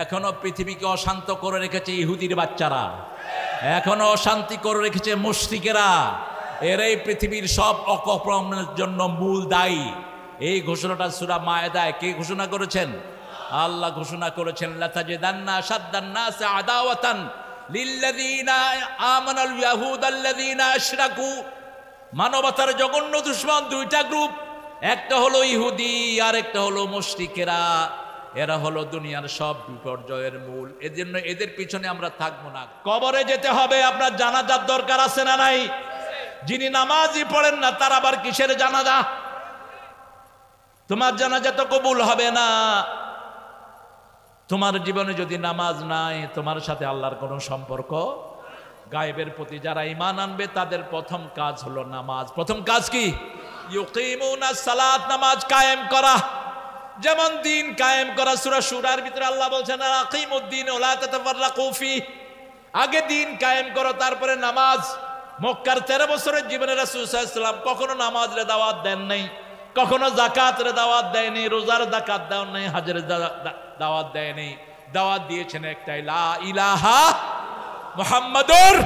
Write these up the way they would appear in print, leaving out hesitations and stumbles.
এখনো পৃথিবীকে অশান্ত করে রেখেছে ইহুদির বাচ্চারা, এখনো অশান্তি করে রেখেছে মুশরিকেরা। এরাই পৃথিবীর সব অকর্মের জন্য মূল দায়ী। এই ঘোষণাটা সূরা মায়েদায় কে ঘোষণা করেছেন? আল্লাহ ঘোষণা করেছেন, লাতাজিদান্না আশাদ্দান নাসি আদাওয়াতান লিল্লাযীনা আমানাল ইয়াহুদাল্লাযীনা আশরাকু। মানবতার জঘন্য দুশমন দুইটা গ্রুপ, একটা হলো ইহুদি আর একটা হলো মুশরিকেরা। এরা হলো দুনিয়ার সব বিপর্যয়ের মূল। এজন্য এদের পিছনে আমরা থাকবো না। কবরে যেতে হবে, আপনার জানাজার দরকার আছে না নাই? যিনি নামাজই পড়েন না তার আবার কিসের জানাজা? তোমার জানাজা তো কবুল হবে না। তোমার জীবনে যদি নামাজ নাই, তোমার সাথে আল্লাহর কোনো সম্পর্ক। গায়েবের প্রতি যারা ঈমান আনবে তাদের প্রথম কাজ হলো নামাজ। প্রথম কাজ কি? ইউকিমুনাস সালাত, নামাজ কায়েম করা। যেমন দিন কায়েম করা, সূরা শুরার ভিতরে আল্লাহ বলছেন আকিমুদ্দিন ওয়া লা তাতাফাররাকু ফি। আগে দিন কায়েম করো, তারপরে নামাজ। মক্কার 13 বছরের জীবনে রাসূল সাল্লাল্লাহু আলাইহি ওয়াসাল্লাম কখনো নামাজের দাওয়াত দেন নাই, কখনো যাকাতের দাওয়াত দেয়নি, রোজার দাকাত দেন নাই, হজের দাওয়াত দেয়নি। দাওয়াত দিয়েছেন একটাই, লা ইলাহা মুহাম্মাদুর।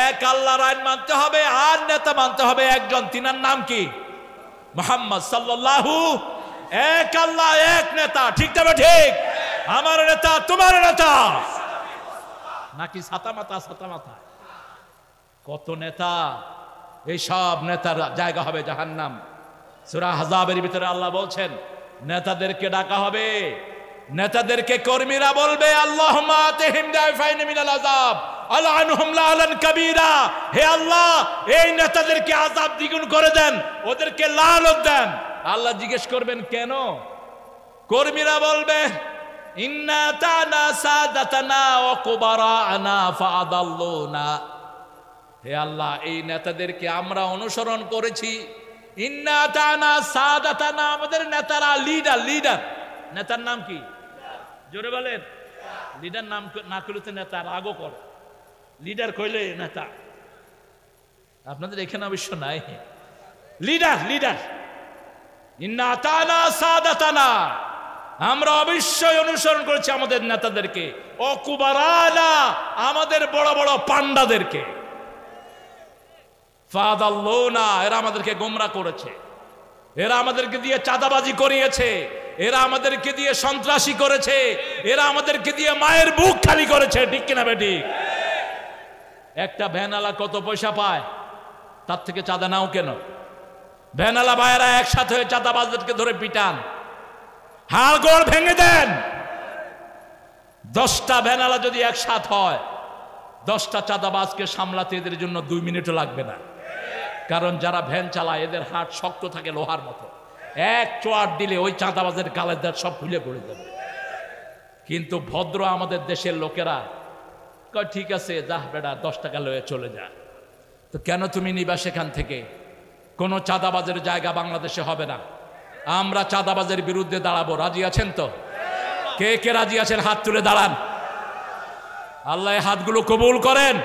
এক আল্লাহর আইন মানতে হবে, আর নেতা মানতে হবে একজন। তিনার নাম কি? মুহাম্মদ সাল্লাল্লাহু। এক আল্লাহ, এক নেতা। ঠিক তবে ঠিক? আমার নেতা তোমার নেতা নাকি ছাতা মাথা? কত নেতা! এই সব নেতার জায়গা হবে জাহান্নাম। সূরা আহজাবের ভিতরে আল্লাহ বলছেন নেতাদেরকে ডাকা হবে, নেতাদেরকে কর্মীরা বলবে আল্লাহুম্মা আতিহিম দাইফাইন মিনাল আযাব আলআনহুম লাআনান কাবীরা। হে আল্লাহ, এই নেতাদেরকে আযাব দ্বিগুণ করে দেন, ওদেরকে লানত দেন। আল্লাহ জিজ্ঞেস করবেন কেন? কর্মীরা বলবে ইন্না তানা সাদাতানা ওয়া কুবারানা ফাআদাল্লুনা। হে আল্লাহ, এই নেতাদেরকে আমরা অনুসরণ করেছি। ইন্না তানা সাদাতানা, আমাদের নেতারা লিডার। নেতার নাম কি? জোরে বলেন। লিডার নাম না করলে নেতা রাগও করে। লিডার কইলে নেতা। আপনাদের এখানে অবশ্য নাই। লিডার। ইন্না তানা সাদাতানা, আমরা অবশ্যই অনুসরণ করেছি আমাদের নেতাদেরকে। ও কুবারানা, আমাদের বড় বড় পান্ডাদেরকে। ফাদাল্লুনা, এরা আমাদেরকে গোমরা করেছে, এরা আমাদেরকে দিয়ে চাঁদাবাজি করিয়েছে, এরা আমাদেরকে দিয়ে সন্ত্রাসী করেছে, এরা আমাদেরকে দিয়ে মায়ের বুক খালি করেছে। ঠিক কিনা বেটি? একটা ভ্যানালা কত পয়সা পায়? তার থেকে চাঁদা নাও কেন? ভ্যানালা ভাইয়েরা একসাথে হয়ে চাঁদাবাজদেরকে ধরে পিটান, হাড়গোড় ভেঙে দেন। 10টা ভ্যানালা যদি একসাথ হয়, 10টা চাঁদাবাজকে সামলাতে এদের জন্য 2 মিনিটও লাগবে না। কারণ যারা ভ্যান চালায় এদের হাত শক্ত থাকে লোহার মতো। এক চোয়াট দিলে ওই চাঁদাবাজের গালের দাঁত সব খুলে পড়ে যাবে। কিন্তু ভদ্র আমাদের দেশের লোকেরা কয় ঠিক আছে, যা বেটা 10 টাকা লয়ে চলে যা। তো কেন তুমি নিবা সেখান থেকে? কোনো চাঁদাবাজের জায়গা বাংলাদেশে হবে না। আমরা চাঁদাবাজের বিরুদ্ধে দাঁড়াবো। রাজি আছেন তো? কে কে রাজি আছেন? হাত তুলে দাঁড়ান। আল্লাহ হাতগুলো কবুল করেন।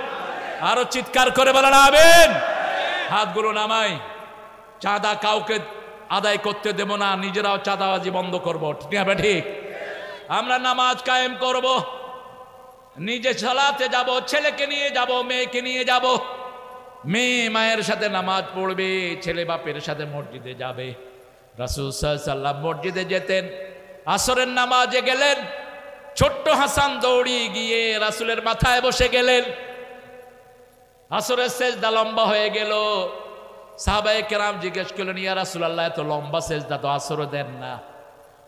আরো চিৎকার করে বলেন আমিন। হাতগুলো নামাই। চাঁদা কাউকে আদায় করতে দেব না, নিজেরাও চাঁদাবাজি বন্ধ করব। ঠিক আছে? ঠিক। আমরা নামাজ কায়েম করব, নিজে সালাতে যাব, ছেলেকে নিয়ে যাব, মেয়েকে নিয়ে যাব। মেয়ে মায়ের সাথে নামাজ পড়বে, ছেলে বাপের সাথে মসজিদে যাবে। রাসূল সাল্লাল্লাহু আলাইহি ওয়াসাল্লাম মসজিদে যেতেন, আসরের নামাজে গেলেন, ছোট্ট হাসান দৌড়িয়ে গিয়ে রাসূলের মাথায় বসে গেলেন। আসরের সেজদা লম্বা হয়ে গেল। সাহাবায়ে কেরাম জিজ্ঞেস করলেন, ইয়া রাসূলুল্লাহ, এত লম্বা সেজদা তো আসরও দেন না,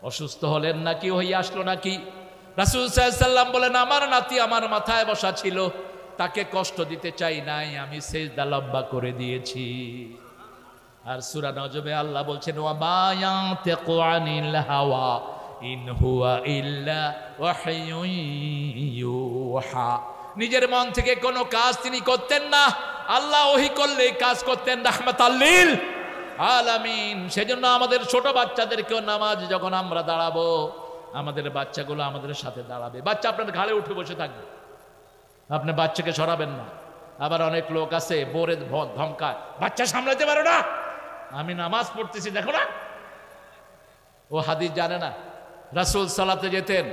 অসুস্থ হলেন নাকি, হয়ে আসলো নাকি? রাসূল সাল্লাল্লাহু আলাইহি ওয়াসাল্লাম বলেন, আমার নাতি আমার মাথায় বসা ছিল, তাকে কষ্ট দিতে চাই নাই, আমি সেজদা লম্বা করে দিয়েছি। আর সূরা নজমে আল্লাহ বলছেন, ওয়া মা ইয়ানতিকু আনিল হাওয়া ইন হুয়া ইল্লা ওয়াহয়ুন ইউহা। নিজের মন থেকে কোনো কাজ তিনি করতেন না, আল্লাহ ওহী করলে কাজ করতেন রাহমাতাল লিল আলামিন। সেজন্য আমাদের ছোট বাচ্চাদেরকেও নামাজ যখন আমরা দাঁড়াবো, আমাদের বাচ্চাগুলো আমাদের সাথে দাঁড়াবে। বাচ্চা আপনার ঘাড়ে উঠে বসে থাকবে, আপনি বাচ্চাকে সরাবেন না। আবার অনেক লোক আছে বোরে ধমকায়, বাচ্চা সামলাতে পারো না, আমি নামাজ পড়তেছি দেখো না। ও হাদিস জানে না। রাসূল সালাতে যেতেন,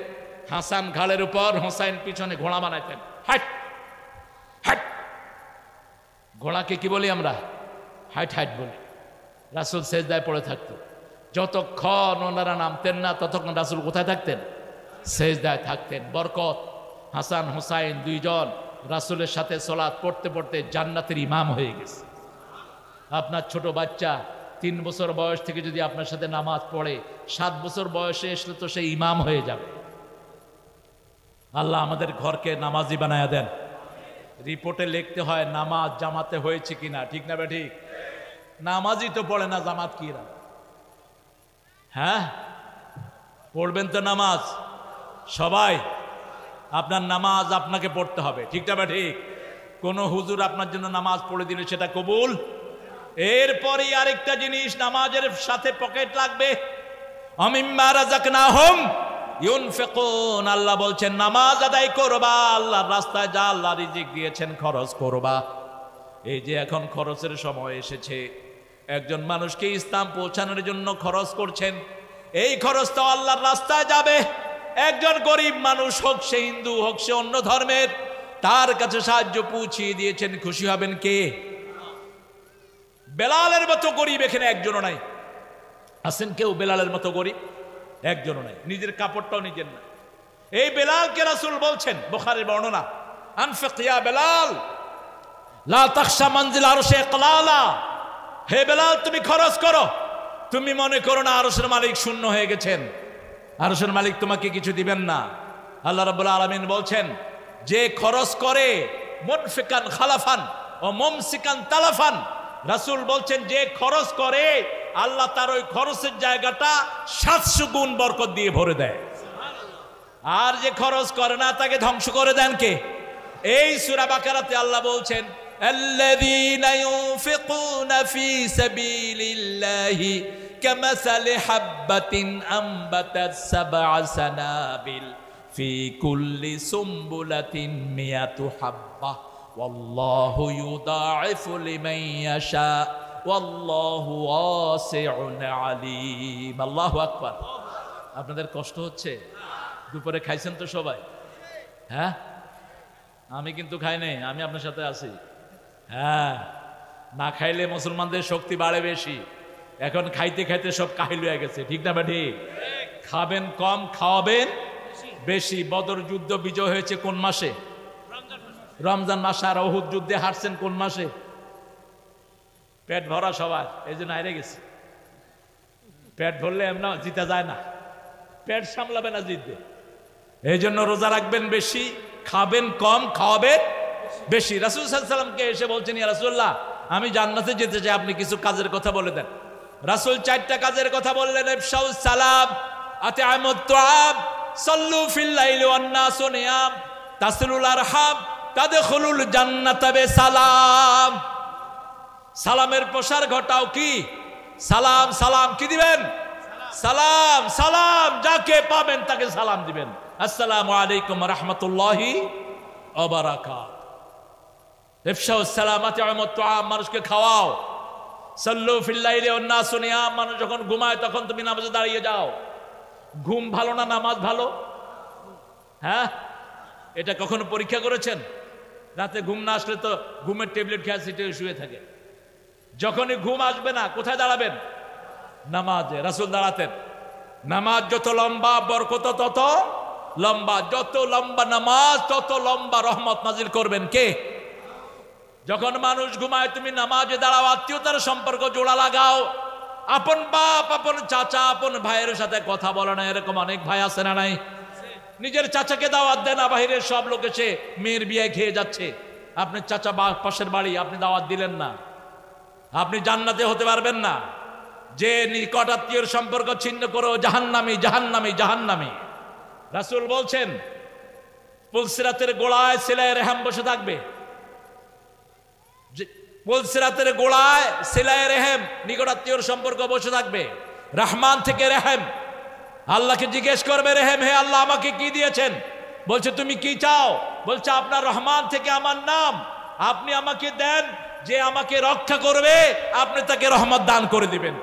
হাসান ঘাড়ের উপর, হোসাইন পিছনে ঘোড়া বানাইতেন। হাইট হাইট, ঘোড়াকে কি বলি আমরা? হাইট হাইট বলি। রাসূল সেজদায় পড়ে থাকতো। যতক্ষণ ওনারা নামতেন না ততক্ষণ রাসূল কোথায় থাকতেন? সেজদায় থাকতেন। বরকত হাসান হোসাইন দুইজন রাসূলের সাথে সালাত পড়তে পড়তে জান্নাতের ইমাম হয়ে গেছে। আপনার ছোট বাচ্চা 3 বছর বয়স থেকে যদি আপনার সাথে নামাজ পড়ে, 7 বছর বয়সে আসলে তো সে ইমাম হয়ে যাবে। আল্লাহ আমাদের ঘরকে নামাজি বানায়া দেন। রিপোর্টে লিখতে হয় নামাজ জামাতে হয়েছে কিনা, ঠিক না ঠিক? নামাজই তো পড়ে না, জামাত কিরা? হ্যাঁ, পড়বেন তো নামাজ সবাই। আপনার নামাজ আপনাকে পড়তে হবে, ঠিক না ঠিক? কোনো হুজুর আপনার জন্য নামাজ পড়ে দিলে সেটা কবুল। এরপরে আরেকটা জিনিস, নামাজের সাথে পকেট লাগবে। আমিম্মা রাযাকনাহুম ইউনফিকুন, আল্লাহ বলছেন নামাজ আদায় করবা, আল্লাহর রাস্তায় যা আল্লাহ রিজিক দিয়েছেন খরচ করবা। এই যে এখন খরচের সময় এসেছে, একজন মানুষকে ইসলাম পৌঁছানোর জন্য খরচ করছেন, এই খরচ তো আল্লাহর রাস্তায় যাবে। একজন গরিব মানুষ, হোক সে হিন্দু হোক সে অন্য ধর্মের, তার কাছে সাহায্য পৌঁছিয়ে দিয়েছেন, খুশি হবেন কে? বেলালের মতো গরিব এখানে একজনও নাই। আছেন কেউ বেলালের মতো গরিব? একজনও নাই। নিজের কাপড়টাও নিজের না। এই বেলালকে রাসূল বলছেন, বুখারীর বর্ণনা, আনফিক ইয়া বেলাল লা তাখশা মানজিল আরশে ইকলালা, হে বেলাল তুমি খরচ করো, তুমি মনে করো না আরশের মালিক শূন্য হয়ে গেছেন, আরশের মালিক তোমাকে কিছু দিবেন না। আল্লাহ রাব্বুল আলামিন বলছেন, যে খরচ করে মুনফিকান খালাফান ও মুমসিকান তালাফান, রাসূল বলছেন যে খরচ করে আল্লাহ তার ওই খরচের জায়গাটা 700 গুণ বরকত দিয়ে ভরে দেয়। আর যে খরচ করে না তাকে ধ্বংস করে দেন কে? এই সূরা বাকারাতে আল্লাহ বলছেন, আল্লাযীনা ইউনফিকুনা ফী সাবিলিল্লাহি কামাসালি হাববাতিন আমবাতাত সাবআ সানাবিল ফী কুল্লি সুমবুলাতিন মিয়াতু হাব্বাহ ওয়াল্লাহু ইউদাঈফু লিমান ইয়াশা ওয়াল্লাহু ওয়াসিউন আলীম। আল্লাহু আকবার। আপনাদের কষ্ট হচ্ছে? দুপুরে খাইছেন তো সবাই? হ্যাঁ, আমি কিন্তু খাই নাই, আমি আপনার সাথে আছি। হ্যাঁ, না খাইলে মুসলমানদের শক্তি বাড়ে বেশি। এখন খাইতে খাইতে সব কাহিল হয়ে গেছে, ঠিক না ঠিক? খাবেন কম, খাওয়াবেন বেশি। বদর যুদ্ধ বিজয় হয়েছে কোন মাসে? রমজান মাসে। আর উহুদ যুদ্ধে হারছেন কোন মাসে? পেট ভরা সবার, এই জন্য হারে গেছে। পেট ভরলে এমন জিতা যায় না, পেট সামলাবে না, জিতবে। এই জন্য রোজা রাখবেন বেশি, খাবেন কম, খাওয়াবেন বেশি। রাসূল সাল্লাল্লাহু আলাইহি ওয়াসাল্লামকে এসে বলছেন, ইয়া রাসূলুল্লাহ আমি জান্নাতে যেতে চাই, আপনি কিছু কাজের কথা বলে দেন। রাসূল 4টা কাজের কথা বললেন, ইফশাউস সালাম, আতিআমুত তুআম, সাল্লু ফিল লাইলি ওয়ান নাসু নিয়াম, তাসিলুল আরহাম, তাদখুলুল জান্নাতা বিসালাম। সালামের প্রসার ঘটাও। কি সালাম? সালাম কি দিবেন? সালাম। সালাম যাকে পাবেন তাকে সালাম দিবেন। আসসালামু আলাইকুম ওয়া রাহমাতুল্লাহি ওয়া বারাকাতুহু। ইফশাউস সালাম, আতিআমুত তুআম, মানুষকে খাওয়াও। সাল্লু ফিল লাইলি ওয়ান নাসু নিয়াম, মানুষ যখন ঘুমায় তখন তুমি নামাজে দাঁড়িয়ে যাও। ঘুম ভালো না নামাজ ভালো? হ্যাঁ, এটা কখনো পরীক্ষা করেছেন? রাতে ঘুম না আসলে তো ঘুমের ট্যাবলেট খেয়ে সিটে শুয়ে থাকে। যখনই ঘুম আসবে না কোথায় দাঁড়াবেন? নামাজে। রাসূল দাঁড়াতেন। নামাজ যত লম্বা বরকত তত লম্বা, যত লম্বা নামাজ তত লম্বা রহমত নাজিল করবেন কে? যখন মানুষ ঘুমায় তুমি নামাজে দাঁড়াও, আত্মীয়তার সম্পর্ক জোড়া লাগাও। আপন বাপ, আপন চাচা, আপন ভাইয়ের সাথে কথা বলে না, এরকম অনেক ভাই আছে না নাই? নিজের চাচাকে দাওয়াত দেন, বাহিরের সব লোক এসে মেয়ের বিয়ে খেয়ে যাচ্ছে, আপনি চাচা পাশের বাড়ি, আপনি দাওয়াত দিলেন না, আপনি জান্নাতে হতে পারবেন না। যে নিকট আত্মীয়র সম্পর্ক ছিন্ন করো জাহান্নামী, জাহান্নামী, জাহান্নামী। রাসূল বলছেন পুলসিরাতের গোড়ায় সিলায়ে রেহম বসে থাকবে। পুলসিরাতের গোড়ায় সিলায়ে রেহম, নিকট আত্মীয়র সম্পর্ক বসে থাকবে। রহমান থেকে রেহম, আল্লাহকে জিজ্ঞেস করবে, রেহেম হে আল্লাহ আমাকে কি দিয়েছেন? বলছে তুমি কি চাও? বলছে আপনার রহমান থেকে আমার নাম, আপনি আমাকে দেন। যে আমাকে রক্ষা করবে আপনি তাকে রহমত দান করে দিবেন,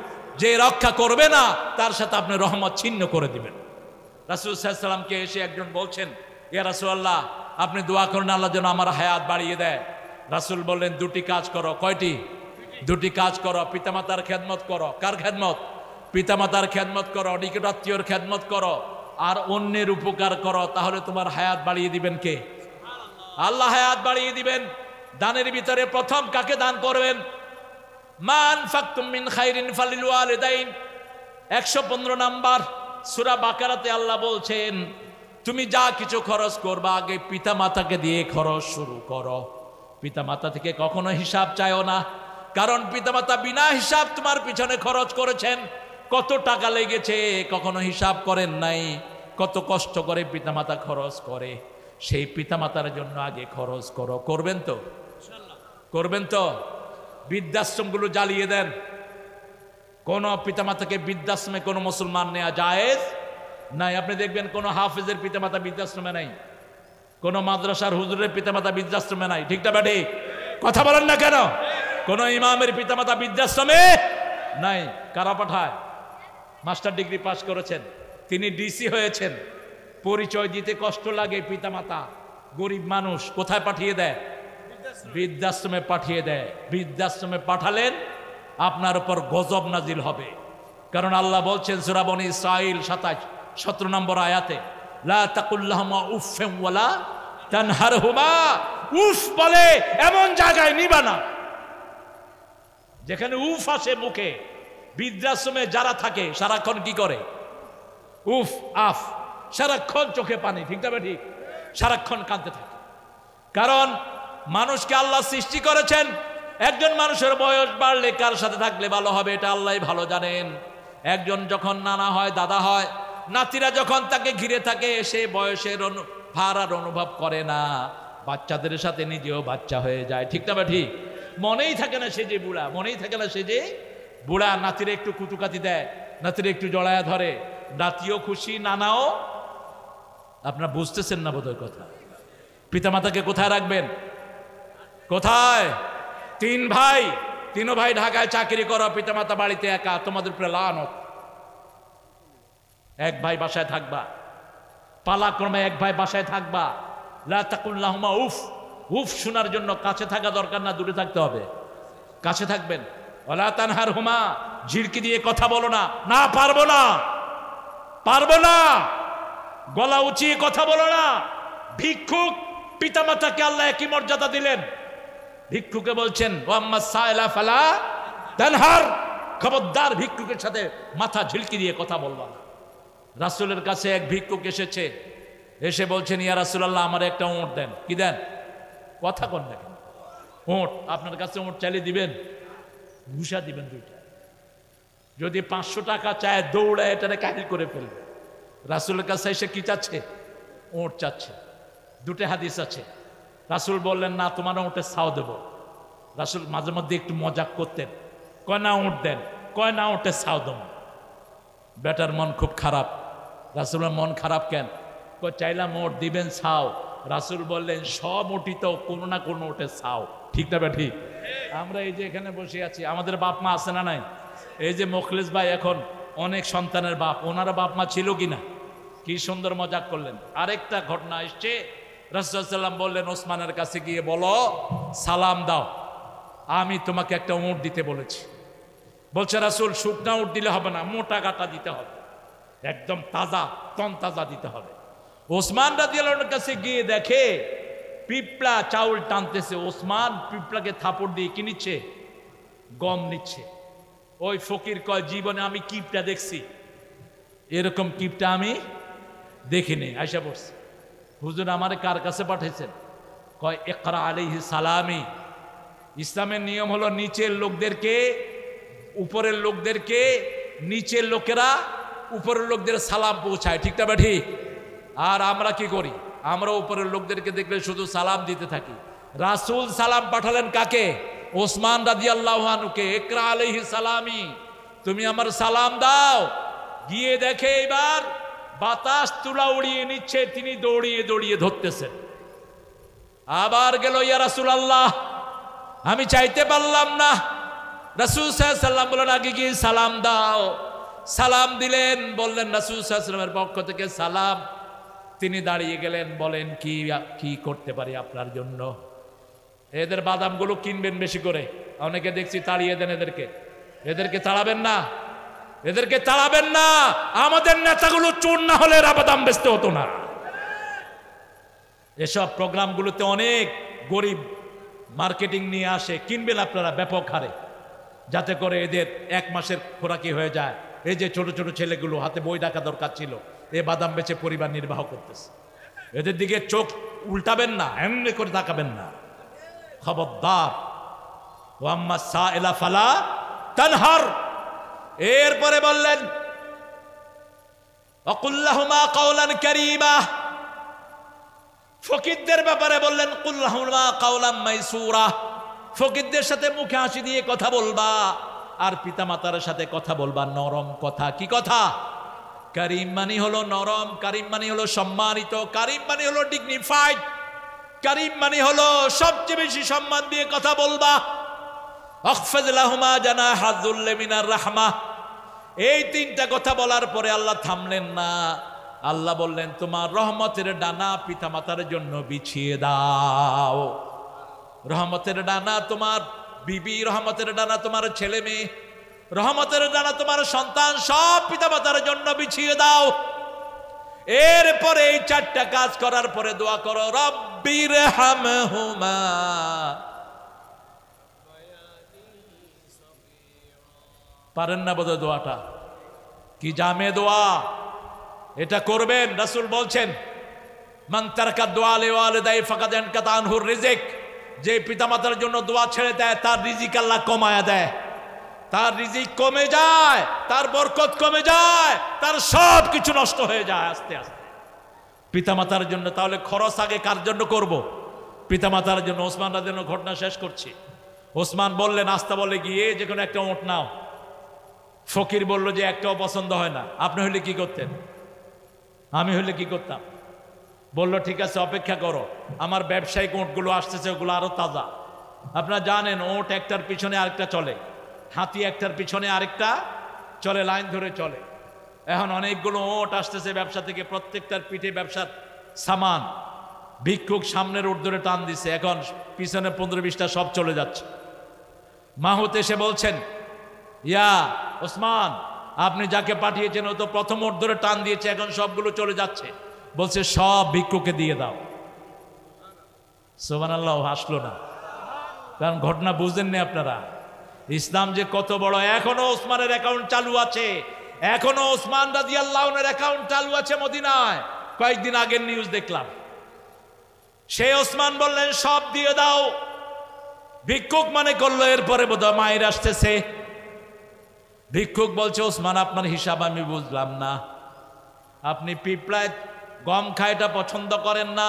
যে রক্ষা করবে না তার সাথে আপনি রহমত ছিন্ন করে দিবেন। রাসূল সাল্লাল্লাহু আলাইহি সাল্লামকে এসে একজন বলছেন, ইয়া রাসূলুল্লাহ, আপনি দোয়া করেন আল্লাহ যেন আমার হায়াত বাড়িয়ে দেয়। রাসূল বললেন, দুটি কাজ করো। কয়টি? দুটি কাজ করো। পিতামাতার খেদমত করো। কার খেদমত? পিতামাতার খেদমত করো, নিকটাত্মীয়র খেদমত করো, আর অন্যের উপকার করো। তাহলে তোমার হায়াত বাড়িয়ে দিবেন কে? আল্লাহ হায়াত বাড়িয়ে দিবেন। দানের ভিতরে প্রথম কাকে দান করবেন? মা আনফাকতুম মিন খাইরিন ফালিল ওয়ালিদাইন। 115 নাম্বার সূরা বাকারাতে আল্লাহ বলছেন, তুমি যা কিছু খরচ করবা আগে পিতা মাতাকে দিয়ে খরচ শুরু করো। পিতা মাতা থেকে কখনো হিসাব চাইও না, কারণ পিতা মাতা বিনা হিসাব তোমার পিছনে খরচ করেছেন। কত টাকা লেগেছে কখনো হিসাব করেন নাই, কত কষ্ট করে পিতা মাতা খরচ করে। সেই পিতা মাতার জন্য আগে খরচ করো। করবেন তো? করবেন তো? বৃদ্ধাশ্রমগুলো জ্বালিয়ে দেন। কোন পিতামাতাকে বৃদ্ধাশ্রমে কোনো মুসলমান নেওয়া জায়েজ নাই। আপনি দেখবেন কোন হাফেজের পিতামাতা বৃদ্ধাশ্রমে নাই, কোন মাদ্রাসার হুজুরের পিতামাতা বৃদ্ধাশ্রমে নাই। ঠিক না ব্যাটি? কথা বলেন না কেন? কোন ইমামের পিতামাতা বৃদ্ধাশ্রমে নাই। কারা পাঠায়? মাস্টার ডিগ্রি পাস করেছেন, তিনি ডিসি হয়েছেন, পরিচয় দিতে কষ্ট লাগে। পিতামাতা গরিব মানুষ, কোথায় পাঠিয়ে দেয়? বৃদ্ধাশ্রমে পাঠিয়ে দেয়। বৃদ্ধাশ্রমে পাঠালেন আপনার উপর গজব নাজিল হবে। কারণ আল্লাহ বলছেন সূরা বনী ইসরাঈল 17 নম্বর আয়াতে, লা তাকুল্লাহুমা উফফিন ওয়ালা তানহারহুমা। উফ বলে এমন জায়গায় নিবা না যেখানে উফ আসে মুখে। বৃদ্ধাশ্রমে যারা থাকে সারাক্ষণ কি করে? উফ আফ, সারাক্ষণ চোখে পানি। ঠিক না ঠিক? সারাক্ষণ কাঁদতে থাকে। কারণ মানুষকে আল্লাহ সৃষ্টি করেছেন, একজন মানুষের বয়স বাড়লে কার সাথে থাকলে ভালো হবে এটা আল্লাহ ভালো জানেন। একজন যখন নানা হয়, দাদা হয়, নাতিরা যখন তাকে ঘিরে থাকে সে বয়সের ভার আর অনুভব করে না। বাচ্চাদের সাথে নিজেও বাচ্চা হয়ে যায়। ঠিক না বা ঠিক? মনেই থাকে না সে যে বুড়া, মনেই থাকে না সে যে বুড়া। নাতিরে একটু কুতুকাতি দেয়, নাতিরে একটু জড়ায়া ধরে, নাতিও খুশি, নানাও। আপনারা বুঝতেছেন না বোধহয় কথা। পিতামাতাকে কোথায় রাখবেন? কোথায়? 3 ভাই, 3 ভাই ঢাকায় চাকরি করো, পিতামাতা বাড়িতে একা, তোমাদের উপরে লানত। এক ভাই বাসায় থাকবা, পালাক্রমে এক ভাই বাসায় থাকবা। লা তাকুল্লাহুমা উফ। উফ শোনার জন্য কাছে থাকা দরকার না, দূরে থাকতে হবে। কাছে থাকবেন। ওয়ালা তানহারহুমা, ঝিড়কি দিয়ে কথা বলো না। না পারবো না, পারবো না, গলা উঁচিয়ে কথা বলো না। ভিক্ষুক পিতামাতাকে আল্লাহ একই মর্যাদা দিলেন। ভিক্ষুকে বলছেন ওয়াম্মা সাইলা ফালা তানহার, খবরদার ভিক্ষুকের সাথে মাথা ঝিলকি দিয়ে কথা বলবা না। রাসূলের কাছে এক ভিক্ষুক এসেছে, এসে বলছেন ইয়া রাসূলুল্লাহ আমার একটা উট দেন। কি দেন? কথা কন না কেন? উট। আপনার কাছে উট চাইলে দিবেন? ঘুষা দিবেন 2টা। যদি 500 টাকা চায় দৌড়ায় এটারে কাহিল করে ফেলবে। রাসূলের কাছে এসে কি চাচ্ছে? উট চাচ্ছে। 2টা হাদিস আছে। রাসূল বললেন না, তোমার উটের ছাও দেব। রাসূল মাঝে মধ্যে একটু মজাক করতেন, কয় না উট দেন, কয় না উটের ছাও দেব। বেটার মন খুব খারাপ। রাসূলের মন খারাপ কেন? কয় চাইলাম উট দিবেন ছাও। রাসূল বললেন সব উটই তো কোনো না কোনো উটের ছাও। ঠিক না ঠিক? আমরা এই যে এখানে বসে আছি, আমাদের বাপ মা আছে না নাই? এই যে মোখলেস ভাই এখন অনেক সন্তানের বাপ, ওনারা বাপ মা ছিল কিনা? কি সুন্দর মজাক করলেন। আরেকটা ঘটনা এসছে, রাসূল সাল্লাল্লাহু আলাইহি ওয়াসাল্লাম বললেন ওসমানের কাছে গিয়ে বলো সালাম দাও, আমি তোমাকে একটা উট দিতে বলেছি। বলছে রাসূল শুকনা উট দিলে হবে না, মোটা কাটা দিতে হবে, একদম তাজা তন তাজা দিতে হবে। ওসমান রাদিয়াল্লাহু আনহুর কাছে গিয়ে দেখে পিপলা চাউল টানতেছে। ওসমান পিপলাকে থাপড় দিয়ে কি নিচ্ছে? গম নিচ্ছে। ওই ফকির কয় জীবনে আমি কিপটা দেখছি, এরকম কিপটা আমি দেখিনি। আয়সা পড়ছে, হুজুর আমারে কার কাছে পাঠাইছেন? কয় ইকরা আলাইহি সালামি। ইসলামের নিয়ম হলো নিচের লোকদেরকে উপরের লোকদেরকে, নিচের লোকেরা উপরের লোকদের সালাম পৌঁছায়। ঠিক না ঠিক? আর আমরা কি করি? আমরা উপরের লোকদেরকে দেখলে শুধু সালাম দিতে থাকি। রাসূল সালাম পাঠালেন কাকে? ওসমান রাদিয়াল্লাহু আনহুকে। ইকরা আলাইহি সালামি, তুমি আমার সালাম দাও। গিয়ে দেখে এবার বাতাস তুলা উড়িয়ে নিচ্ছে, তিনি দৌড়িয়ে দৌড়িয়ে ধরতেছেন। আবার গেল ইয়া রাসূলুল্লাহ আমি চাইতে পারলাম না। রাসূল সাল্লাল্লাহু আলাইহি ওয়াসাল্লাম বলেন আগে গিয়ে সালাম দাও। সালাম দিলেন, বললেন রাসূল সাল্লাল্লাহু আলাইহি ওয়াসাল্লামের পক্ষ থেকে সালাম। তিনি দাঁড়িয়ে গেলেন, বলেন কি করতে পারি আপনার জন্য? এদের বাদামগুলো কিনবেন বেশি করে। অনেকে দেখছি তাড়িয়ে দেন এদেরকে তাড়াবেন না, এদেরকে তাড়াবেন না। আমাদের নেতাগুলো চোর না হলে এরা বাদাম বেচতে হতো না। এসব প্রোগ্রামগুলোতে অনেক গরিব মার্কেটিং নিয়ে আসে, কিনবেন আপনারা ব্যাপক হারে, যাতে করে এদের এক মাসের খোরাকি হয়ে যায়। এই যে ছোট ছোট ছেলেগুলো হাতে বই রাখা দরকার ছিল, এ বাদাম বেচে পরিবার নির্বাহ করতেছে। এদের দিকে চোখ উল্টাবেন না, এমনি করে তাকাবেন না, খবরদার। ওয়াম্মা সাইলা ফালা তানহার। এরপরে বললেন ওয়াকুল্লাহুমা কাওলান কারীমা। ফকিরদের ব্যাপারে বললেন কুল্লাহুমা কাওলাম মাইসুরা। ফকিরদের সাথে মুখে হাসি দিয়ে কথা বলবা, আর পিতামাতার সাথে কথা বলবা নরম কথা। কি কথা? কারীম মানে হলো নরম, কারীম মানে হলো সম্মানিত, কারীম মানে হলো ডিগনিফাইড, কারীম মানে হলো সবচেয়ে বেশি সম্মান দিয়ে কথা বলবা। আখফিদ লাহুমা জানাহা যুল্লি মিনার রাহমাহ। এই তিনটা কথা বলার পরে আল্লাহ থামলেন না। আল্লাহ বললেন তোমার রহমতের ডানা পিতামাতার জন্য বিছিয়ে দাও। রহমতের ডানা তোমার বিবি, রহমতের ডানা তোমার ছেলে মেয়ে, রহমতের ডানা তোমার সন্তান, সব পিতামাতার জন্য বিছিয়ে দাও। এরপরে এই চারটা কাজ করার পরে দোয়া করো রব্বির হামহুমা। পারেন না বোধহয় দোয়াটা? কি জামে দোয়া, এটা করবেন। রাসূল বলছেন মান তারাকা দুআ লিওয়ালিদাই ফাকাদ আনকাতা আনহুর রিজিক। যে পিতামাতার জন্য দোয়া ছেড়ে দেয় তার রিজিক আল্লাহ কমায়া দেয়, তার রিজিক কমে যায়, তার বরকত কমে যায়, তার সব কিছু নষ্ট হয়ে যায় আস্তে আস্তে। পিতামাতার জন্য তাহলে খরচ আগে কার জন্য করব? পিতামাতার জন্য। ওসমান রাদিয়াল্লাহু ঘটনা শেষ করছি। ওসমান বললেন আস্তা বলে গিয়ে যে কোনো একটা ওট নাও। ফকির বলল যে একটাও পছন্দ হয় না। আপনি হলে কি করতেন? আমি হলে কি করতাম? বলল ঠিক আছে অপেক্ষা করো, আমার ব্যবসায়িক ওটগুলো আসতেছে, ওগুলো আরো তাজা। আপনারা জানেন ওট একটার পিছনে আরেকটা চলে, হাতি একটার পিছনে আরেকটা চলে, লাইন ধরে চলে। এখন অনেকগুলো ওট আসতেছে ব্যবসা থেকে, প্রত্যেকটার পিঠে ব্যবসার সামান। ভিক্ষুক সামনের ওট ধরে টান দিছে, এখন পিছনে 15-20টা সব চলে যাচ্ছে। মাহুত এসে বলছেন ইয়া ওসমান, আপনি যাকে পাঠিয়েছেন ও তো প্রথম ওট ধরে টান দিয়েছে, এখন সবগুলো চলে যাচ্ছে। বলছে সব ভিক্ষুকে দিয়ে দাও। সুবহানাল্লাহ। হাসলো না, কারণ ঘটনা বুঝলেননি আপনারা। ইসলাম যে কত বড়। এখনো ওসমানের অ্যাকাউন্ট চালু আছে, এখনো ওসমান রাদিয়াল্লাহু আনহুর অ্যাকাউন্ট চালু আছে মদিনায়। কয়েকদিন আগের নিউজ দেখলাম। সেই ওসমান বললেন সব দিয়ে দাও। ভিক্ষুক মানে করলো এরপরে বোধহয় মায়ের আসতেছে। ভিক্ষুক বলছে ওসমান আপনার হিসাব আমি বুঝলাম না, আপনি পিঁপড়ায় গম খায়টা পছন্দ করেন না,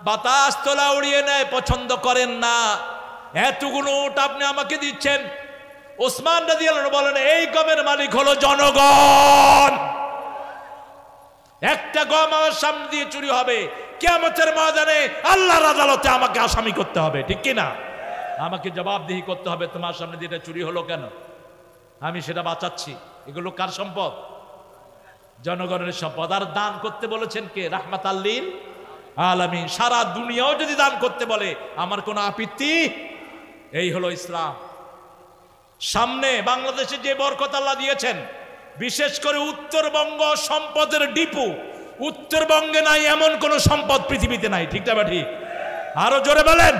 বাতাস তোলা উড়িয়ে নেয় পছন্দ করেন না, এতগুলো উট আপনি আমাকে দিচ্ছেন। ওসমান রাদিয়াল্লাহু আনহু বলেন এই গমের মালিক হলো জনগণ। একটা গম আমার সামনে দিয়ে চুরি হবে, কিয়ামতের ময়দানে আল্লাহর আদালতে আমাকে আসামি করতে হবে, ঠিক কি না? আমাকে জবাবদিহি করতে হবে, তোমার সামনে দিয়ে এটা চুরি হলো কেন, আমি সেটা বাঁচাচ্ছি। এগুলো কার সম্পদ? জনগণের সম্পদ। আর দান করতে বলেছেন কে? রাহমাতাল লিল আলামিন। সারা দুনিয়াও যদি দান করতে বলে আমার কোনো আপত্তি। এই হলো ইসলাম। সামনে বাংলাদেশে যে বরকত আল্লাহ দিয়েছেন, বিশেষ করে উত্তরবঙ্গ সম্পদের ডিপু। উত্তরবঙ্গে নাই এমন কোন সম্পদ পৃথিবীতে নাই, ঠিক না ঠিক? আরো জোরে বলেন।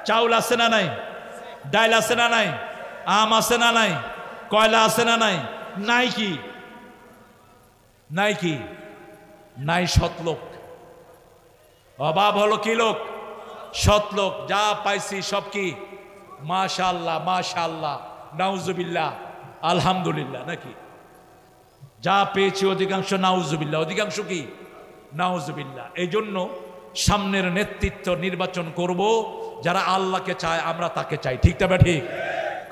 চাউল আছে না নাই? ডাল আছে না নাই? আম আছে না নাই? কয়লা আছে না নাই? নাই কি? নাই কি? নাই সৎ লোক। অভাব হলো কি লোক? সৎ লোক। যা পাইছি সব কি মাশাআল্লাহ, মাশাআল্লাহ, নাউজুবিল্লাহ, আলহামদুলিল্লাহ, নাকি? যা পেয়েছি অধিকাংশ নাউজুবিল্লাহ, অধিকাংশ কি নাউজুবিল্লাহ। এই জন্য সামনের নেতৃত্ব নির্বাচন করব যারা আল্লাহকে চায়, আমরা তাকে চাই, ঠিক না ঠিক?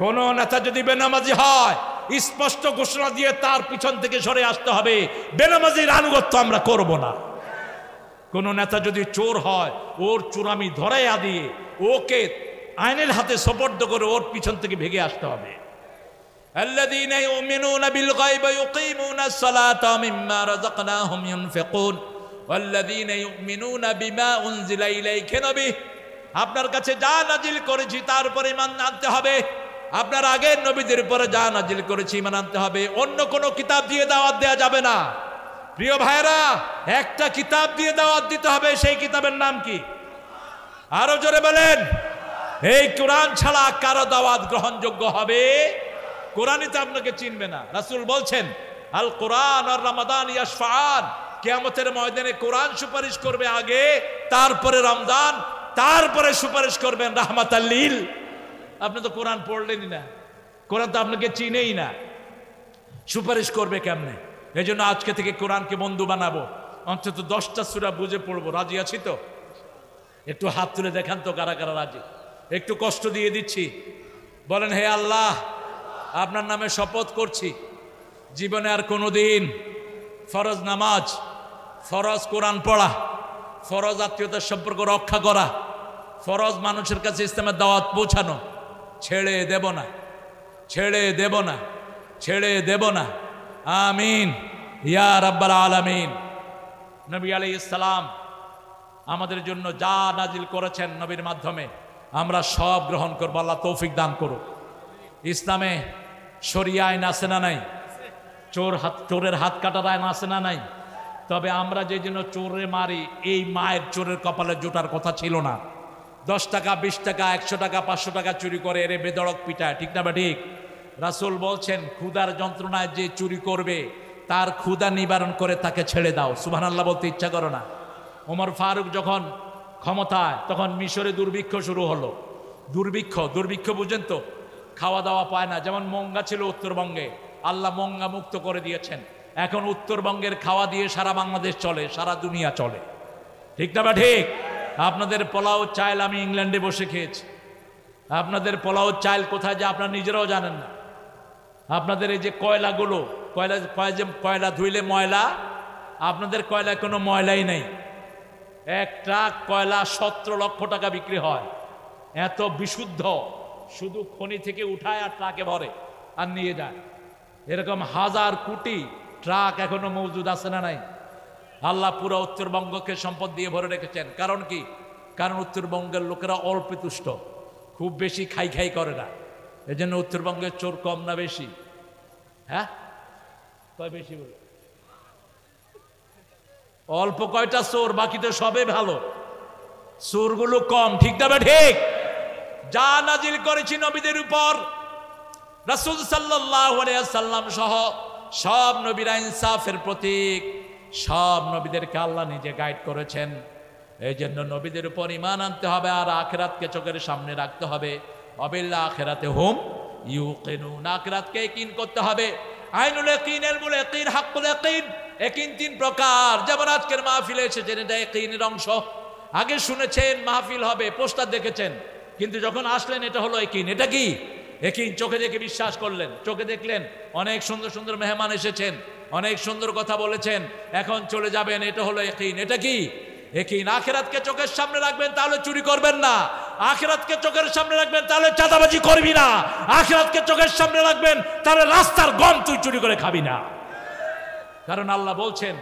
কোন নেতা যদি বেনামাজি হয় স্পষ্ট ঘোষণা দিয়ে তার পিছন থেকে সরে আসতে হবে। বেনামাজির আনুগত্য আমরা করব না। কোন নেতা যদি চোর হয় ওর চুরামি ধরাইয়া দিয়ে ওকে আইনের হাতে সোপর্দ করে ওর পিছন থেকে ভেগে আসতে হবে। আল্লাযীনা ইউমিনুনা বিল গায়বি ইউকিমুনাস সালাতা ওয়া মিম্মা রাযাকনাহুম ইউনফিকুন ওয়াল্লাযীনা ইউমিনুনা বিমা উনজিলা ইলাইকা নবী, আপনার কাছে যা নাজিল করেছি তার উপর ঈমান আনতে হবে। আপনার আগের নবীদের উপরে যা নাজিল করেছি ঈমান আনতে হবে। অন্য কোনো কিতাব দিয়ে দাওয়াত দেওয়া যাবে না। প্রিয় ভাইরা, একটা কিতাব দিয়ে দাওয়াত দিতে হবে, সেই কিতাবের নাম কি? আরো জোরে বলেন। এই কোরআন ছাড়া কারো দাওয়াত গ্রহণযোগ্য হবে? কোরআনই তো আপনাকে চিনবে না। রাসূল বলছেন, আল কোরআন আর রমাদান ইয়াশফাআন, কিয়ামতের ময়দানে কোরআন সুপারিশ করবে আগে, তারপরে রমজান, তারপরে সুপারিশ করবেন রাহমাতাল লিল। আপনি তো কোরআন পড়লেনই না, কোরআন তো আপনাকে চিনেই না, সুপারিশ করবে কেমনে? এই জন্য আজকে থেকে কোরআনকে বন্ধু বানাবো, অন্তত 10টা সূরা বুঝে পড়বো। রাজি আছি তো? একটু হাত তুলে দেখান তো কারা কারা রাজি। একটু কষ্ট দিয়ে দিচ্ছি, বলেন হে আল্লাহ, আপনার নামে শপথ করছি, জীবনে আর কোনোদিন ফরজ নামাজ, ফরজ কোরআন পড়া, ফরজ আত্মীয়তার সম্পর্ক রক্ষা করা, ফরজ মানুষের কাছে ইসলামের দাওয়াত পৌঁছানো ছেড়ে দেব না, ছেড়ে দেব না, ছেড়ে দেব না। আমিন ইয়া রাব্বাল আলামিন। নবী আলাইহিস সালাম আমাদের জন্য যা নাজিল করেছেন নবীর মাধ্যমে আমরা সব গ্রহণ করব। আল্লাহ তৌফিক দান করুক। ইসলামে শরিয়া আইন আছে না নাই? চোরের হাত কাটার আইন আছে না নাই? তবে আমরা যে জন্য চোরে মারি, এই মায়ের চোরের কপালে জোটার কথা ছিল না। 10 টাকা, 20 টাকা, 100 টাকা, 500 টাকা চুরি করে এরে বেদড়ক পিটায়, ঠিক না বা ঠিক? রাসূল বলছেন, ক্ষুধার যন্ত্রণায় যে চুরি করবে তার ক্ষুধা নিবারণ করে তাকে ছেড়ে দাও। সুবহানাল্লাহ বলতে ইচ্ছা করো না? ওমর ফারুক যখন ক্ষমতায়, তখন মিশরে দুর্ভিক্ষ শুরু হলো। দুর্ভিক্ষ বুঝেন তো? খাওয়া দাওয়া পায় না। যেমন মঙ্গা ছিল উত্তরবঙ্গে, আল্লাহ মঙ্গা মুক্ত করে দিয়েছেন। এখন উত্তরবঙ্গের খাওয়া দিয়ে সারা বাংলাদেশ চলে, সারা দুনিয়া চলে, ঠিক না বা ঠিক? আপনাদের পোলাও চাল আমি ইংল্যান্ডে বসে খেয়েছি। আপনাদের পোলাও চাল কোথায় যে আপনারা নিজেরাও জানেন না। আপনাদের এই যে কয়লাগুলো, কয়লা ধুইলে ময়লা, আপনাদের কয়লায় কোনো ময়লাই নেই। এক ট্রাক কয়লা 17 লক্ষ টাকা বিক্রি হয়। এত বিশুদ্ধ, শুধু খনি থেকে উঠায় আর ট্রাকে ভরে আর নিয়ে যায়। এরকম হাজার কোটি ট্রাক এখনো মজুদ আছে না নাই? আল্লাহ পুরো উত্তরবঙ্গকে সম্পদ দিয়ে ভরে রেখেছেন। কারণ কি? কারণ উত্তরবঙ্গের লোকেরা অল্পে তুষ্ট, খুব বেশি খাই করে না। এই জন্য উত্তরবঙ্গের চোর কম না বেশি? হ্যাঁ, কয় বেশি বলে? অল্প কয়টা চোর, বাকি তো সবে ভালো, চোরগুলো কম, ঠিক না বা ঠিক? যা নাজিল করেছি নবীদের উপর, রাসূল সাল্লাল্লাহু আলাইহি ওয়াসাল্লাম সহ সব নবীরা ইনসাফের প্রতীক। সব নবীদেরকে আল্লাহ নিজে গাইড করেছেন। এই জন্য নবীদের উপর ঈমান আনতে হবে আর আখিরাতকে চোখের সামনে রাখতে হবে। অবিল আখিরাতে হুম ইউকিনুন, আখিরাতকে ইয়াকিন করতে হবে। আইনুল ইয়াকিন, ইলমুল ইয়াকিন, হাক্কুল ইয়াকিন। ইয়াকিন 3 প্রকার। যেমন আজকের মাহফিলে এসেছেন, এটা ইয়াকিনের অংশ। আগে শুনেছেন মাহফিল হবে, পোস্টার দেখেছেন, কিন্তু যখন আসলেন এটা হলো ইয়াকিন। এটা কি? ইয়াকিন। চোখে দেখে বিশ্বাস করলেন, চোখে দেখলেন অনেক সুন্দর সুন্দর মেহমান এসেছেন, অনেক সুন্দর কথা বলেছেন, এখন চলে যাবেন, এটা হলো ইয়াকিন। এটা কি? ইয়াকিন। আখিরাতকে চোখের সামনে রাখবেন, তাহলে চুরি করবেন না। আখিরাতকে চোখের সামনে রাখবেন, তাহলে চাঁদাবাজি করবি না। আখিরাতকে চোখের সামনে রাখবেন, তাহলে রাস্তার গম তুই চুরি করে খাবি না। কারণ আল্লাহ বলছেন,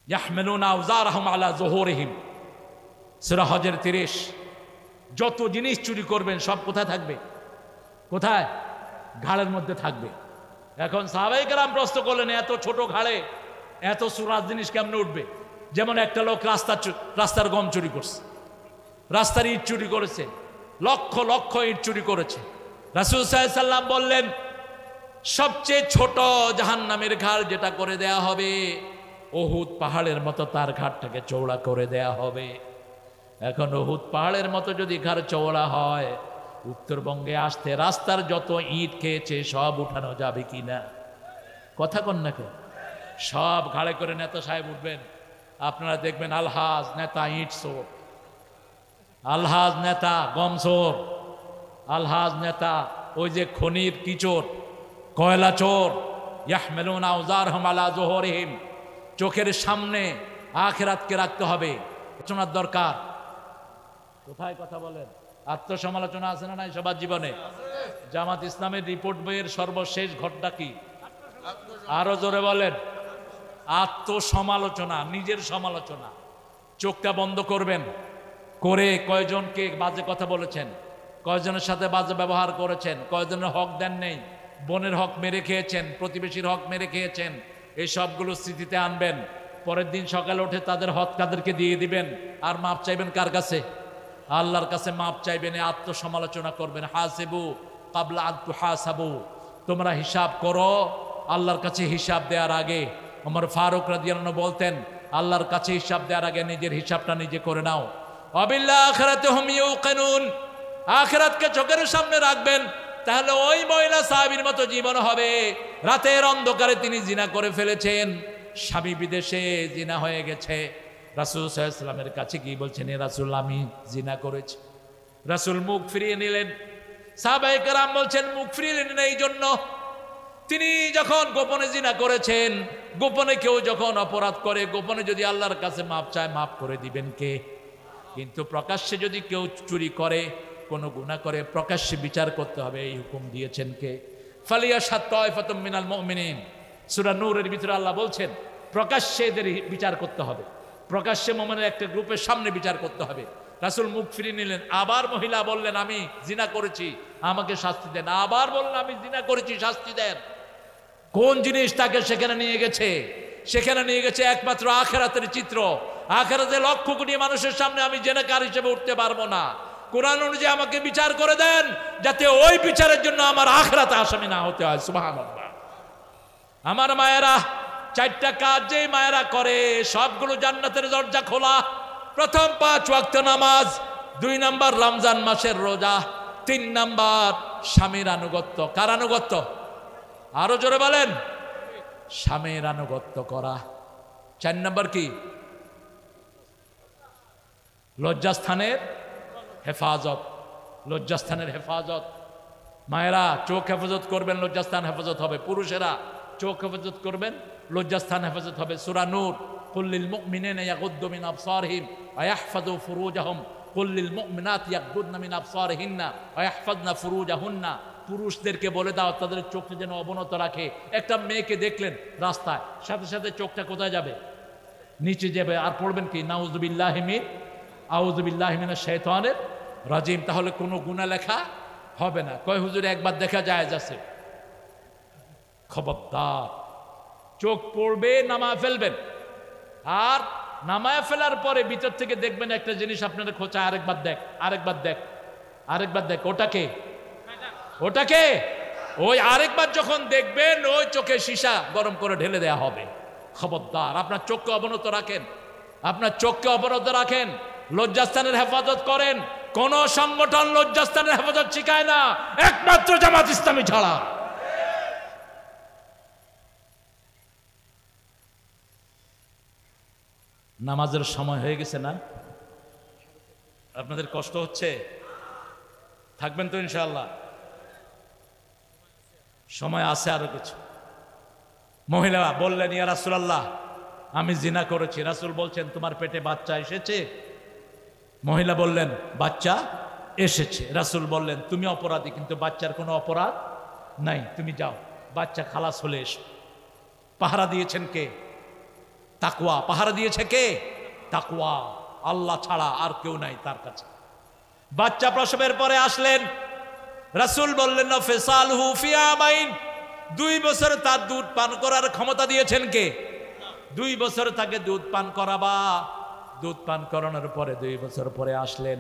ইয়াহমিলুনা আওজারহুম আলা যুহুরিহিম, সূরা হজের 30। যত জিনিস চুরি করবেন সব কোথায় থাকবে? কোথায়? ঘাড়ের মধ্যে থাকবে। এখন সাহাবায়ে কেরাম প্রশ্ন করলেন, এত ছোট ঘাড়ে এত সুরাজ জিনিস কেমনে উঠবে? যেমন একটা লোক রাস্তার গম চুরি করছে, রাস্তার ইট চুরি করেছে, লক্ষ লক্ষ ইট চুরি করেছে। রাসূল সাল্লাল্লাহু আলাইহি সাল্লাম বললেন, সবচেয়ে ছোট জাহান্নামের ঘাড় যেটা করে দেয়া হবে, উহুদ পাহাড়ের মতো তার ঘাড়টাকে চওড়া করে দেয়া হবে। এখন উহুদ পাহাড়ের মতো যদি ঘাড় চওড়া হয়, উত্তরবঙ্গে আসতে রাস্তার যত ইট খেয়েছে সব উঠানো যাবে কিনা? কথা কন না কেন? সব ঘাড়ে করে নেতা সাহেব উঠবেন, আপনারা দেখবেন আলহাজ নেতা ইট চোর, আলহাজ নেতা গম চোর, আলহাজ নেতা ওই যে খনির কি চোর, কয়লা চোর। ইয়াহমিলুনা আওজারহুম আলা যুহুরিহিম, চোখের সামনে আখিরাতকে রাখতে হবে। আলোচনার দরকার। কোথায় কথা বলেন? আত্মসমালোচনা আছে না নাই সবার জীবনে? জামাত ইসলামের রিপোর্ট বইয়ের সর্বশেষ ঘটনা কি? আরো জোরে বলেন। আত্মসমালোচনা, নিজের সমালোচনা। চোখটা বন্ধ করবেন, করে কয়জনকে বাজে কথা বলেছেন, কয়জনের সাথে বাজে ব্যবহার করেছেন, কয়জনের হক দেন নেই, বোনের হক মেরে খেয়েছেন, প্রতিবেশীর হক মেরে খেয়েছেন, এই সবগুলো স্মৃতিতে আনবেন। পরের দিন সকালে উঠে তাদের হক তাদেরকে দিয়ে দিবেন, আর মাপ চাইবেন কার কাছে? আল্লাহর কাছে মাপ চাইবেন, আত্মসমালোচনা করবেন। হাসিবু কাবলা আন তুহাসাবু, তোমরা হিসাব করো আল্লাহর কাছে হিসাব দেওয়ার আগে। ওমর ফারুক রাদিয়াল্লাহু আনহু বলতেন, আল্লাহর কাছে হিসাব দেওয়ার আগে নিজের হিসাবটা নিজে করে নাও। ওয়াবিল আখিরাতি হুম ইউকিনুন, আখিরাতকে চোখের সামনে রাখবেন, তাহলে ওই মহিলা সাহাবীর মতো জীবন হবে। রাতের অন্ধকারে তিনি জিনা করে ফেলেছেন, স্বামী বিদেশে, জিনা হয়ে গেছে। রাসূল সাল্লাল্লাহু আলাইহি ওয়াসাল্লামের কাছে গিয়ে বলছেন, এ রাসূল আমি জিনা করেছি। রাসূল মুখ ফিরিয়ে নিলেন। সাহাবায়ে কেরাম বলছেন মুখ ফিরিয়ে নিলেন এই জন্য, তিনি যখন গোপনে জিনা করেছেন, গোপনে কেউ যখন অপরাধ করে, গোপনে যদি আল্লাহর কাছে মাপ চায়, মাপ করে দিবেন কে? কিন্তু প্রকাশ্যে যদি কেউ চুরি করে, কোনো গুনাহ করে, প্রকাশ্যে বিচার করতে হবে, এই হুকুম দিয়েছেন কে? ফালিয়াশহাদ তায়ফাতুম মিনাল মুমিনিন, সূরা নূরের ভিতরে আল্লাহ বলছেন প্রকাশ্যে এদের বিচার করতে হবে, প্রকাশ্যে মুমিনের একটা গ্রুপের সামনে বিচার করতে হবে। রাসূল মুখ ফিরিয়ে নিলেন। আবার মহিলা বললেন আমি জিনা করেছি, আমাকে শাস্তি দেন। আবার বললেন আমি জিনা করেছি, শাস্তি দেন। কোন জিনিস তাকে সেখানে নিয়ে গেছে? সেখানে নিয়ে গেছে একমাত্র আখিরাতের চিত্র। আখিরাতে লক্ষ কোটি মানুষের সামনে আমি জিনাকার হিসেবে উঠতে পারবো না। কোরআন অনুযায়ী আমাকে বিচার করে দেন, যাতে ওই বিচারের জন্য আমার আখিরাতে আসামি না হতে হয়। সুবহানাল্লাহ। আমার মায়েরা, চারটা কাজ যেই মায়েরা করে সবগুলো জান্নাতের দরজা খোলা। প্রথম 5 ওয়াক্ত নামাজ, 2 নাম্বার রমজান মাসের রোজা, 3 নাম্বার স্বামীর আনুগত্য। কার আনুগত্য? আরো জোরে বলেন। স্বামীর আনুগত্য করা। 4 নাম্বার কি? লজ্জাস্থানের হেফাজত। লজ্জাস্থানের হেফাজত। মায়েরা চোখ হেফাজত করবেন, লজ্জাস্থান হেফাজত হবে। পুরুষেরা চোখ হেফাজত করবেন, লজ্জাস্থান হেফাজত হবে। সূরা নূর, কুল্লিল মুমিনিনা ইয়াগুদ্দু মিন আবসারিহিম ওয়া ইয়াহফাযু ফুরুজাহুম কুল্লিল মুমিনাতি ইয়াগুদ্দুনা মিন আবসারিহিন্না ওয়া ইয়াহফাযনা ফুরুজাহুন্না। পুরুষদেরকে বলে দাও তাদের চোখটা যেন অবনত রাখে। একটা মেয়েকে দেখলেন রাস্তায়, সাথে সাথে চোখটা কোথায় যাবে? নিচে যাবে। আর পড়বেন কি? নাউযুবিল্লাহি মিন আউযুবিল্লাহি মিনাশ শাইতানির রাজিম। তাহলে কোনো গুনাহ লেখা হবে না। কয় হুজুর একবার দেখা যায় যাচ্ছে। খবরদার, চোখ পড়বে, নামায় ফেলবেন। আর নামায় ফেলার পরে ভিতর থেকে দেখবেন একটা জিনিস আপনার খোঁচা, আরেকবার দেখ, আরেকবার দেখ, আরেকবার দেখ। ওটাকে ওটাকে ওই আরেকবার যখন দেখবেন, ওই চোখে সীসা গরম করে ঢেলে দেয়া হবে। খবরদার, আপনার চোখকে অবনত রাখেন, আপনার চোখকে অবনত রাখেন। লজ্জাস্থানের হেফাজত করেন। কোন সংগঠন লজ্জাস্থানের হেফাজত শিখায় না, একমাত্র জামাত ইসলামী ছাড়া। নামাজের সময় হয়ে গেছে না? আপনাদের কষ্ট হচ্ছে? থাকবেন তো ইনশাআল্লাহ? সময় আছে আরো কিছু। মহিলা বললেন, ইয়া রাসূলুল্লাহ আমি জিনা করেছি। রাসূল বলছেন তোমার পেটে বাচ্চা এসেছে? মহিলা বললেন বাচ্চা এসেছে। রাসূল বললেন তুমি অপরাধী, কিন্তু বাচ্চার কোনো অপরাধ নাই, তুমি যাও, বাচ্চা খালাস হলে এসো। পাহারা দিয়েছেন কে? তাকওয়া। পাহারা দিয়েছে কে? তাকওয়া। আল্লাহ ছাড়া আর কেউ নাই তার কাছে। বাচ্চা প্রসবের পরে আসলেন। রাসূল বললেন ফিসালহু ফি আমাইন, 2 বছর তার দুধ পান করার ক্ষমতা দিয়েছেন কে? 2 বছর তাকে দুধ পান করাবা। দুধ পান করানোর পরে 2 বছর পরে আসলেন,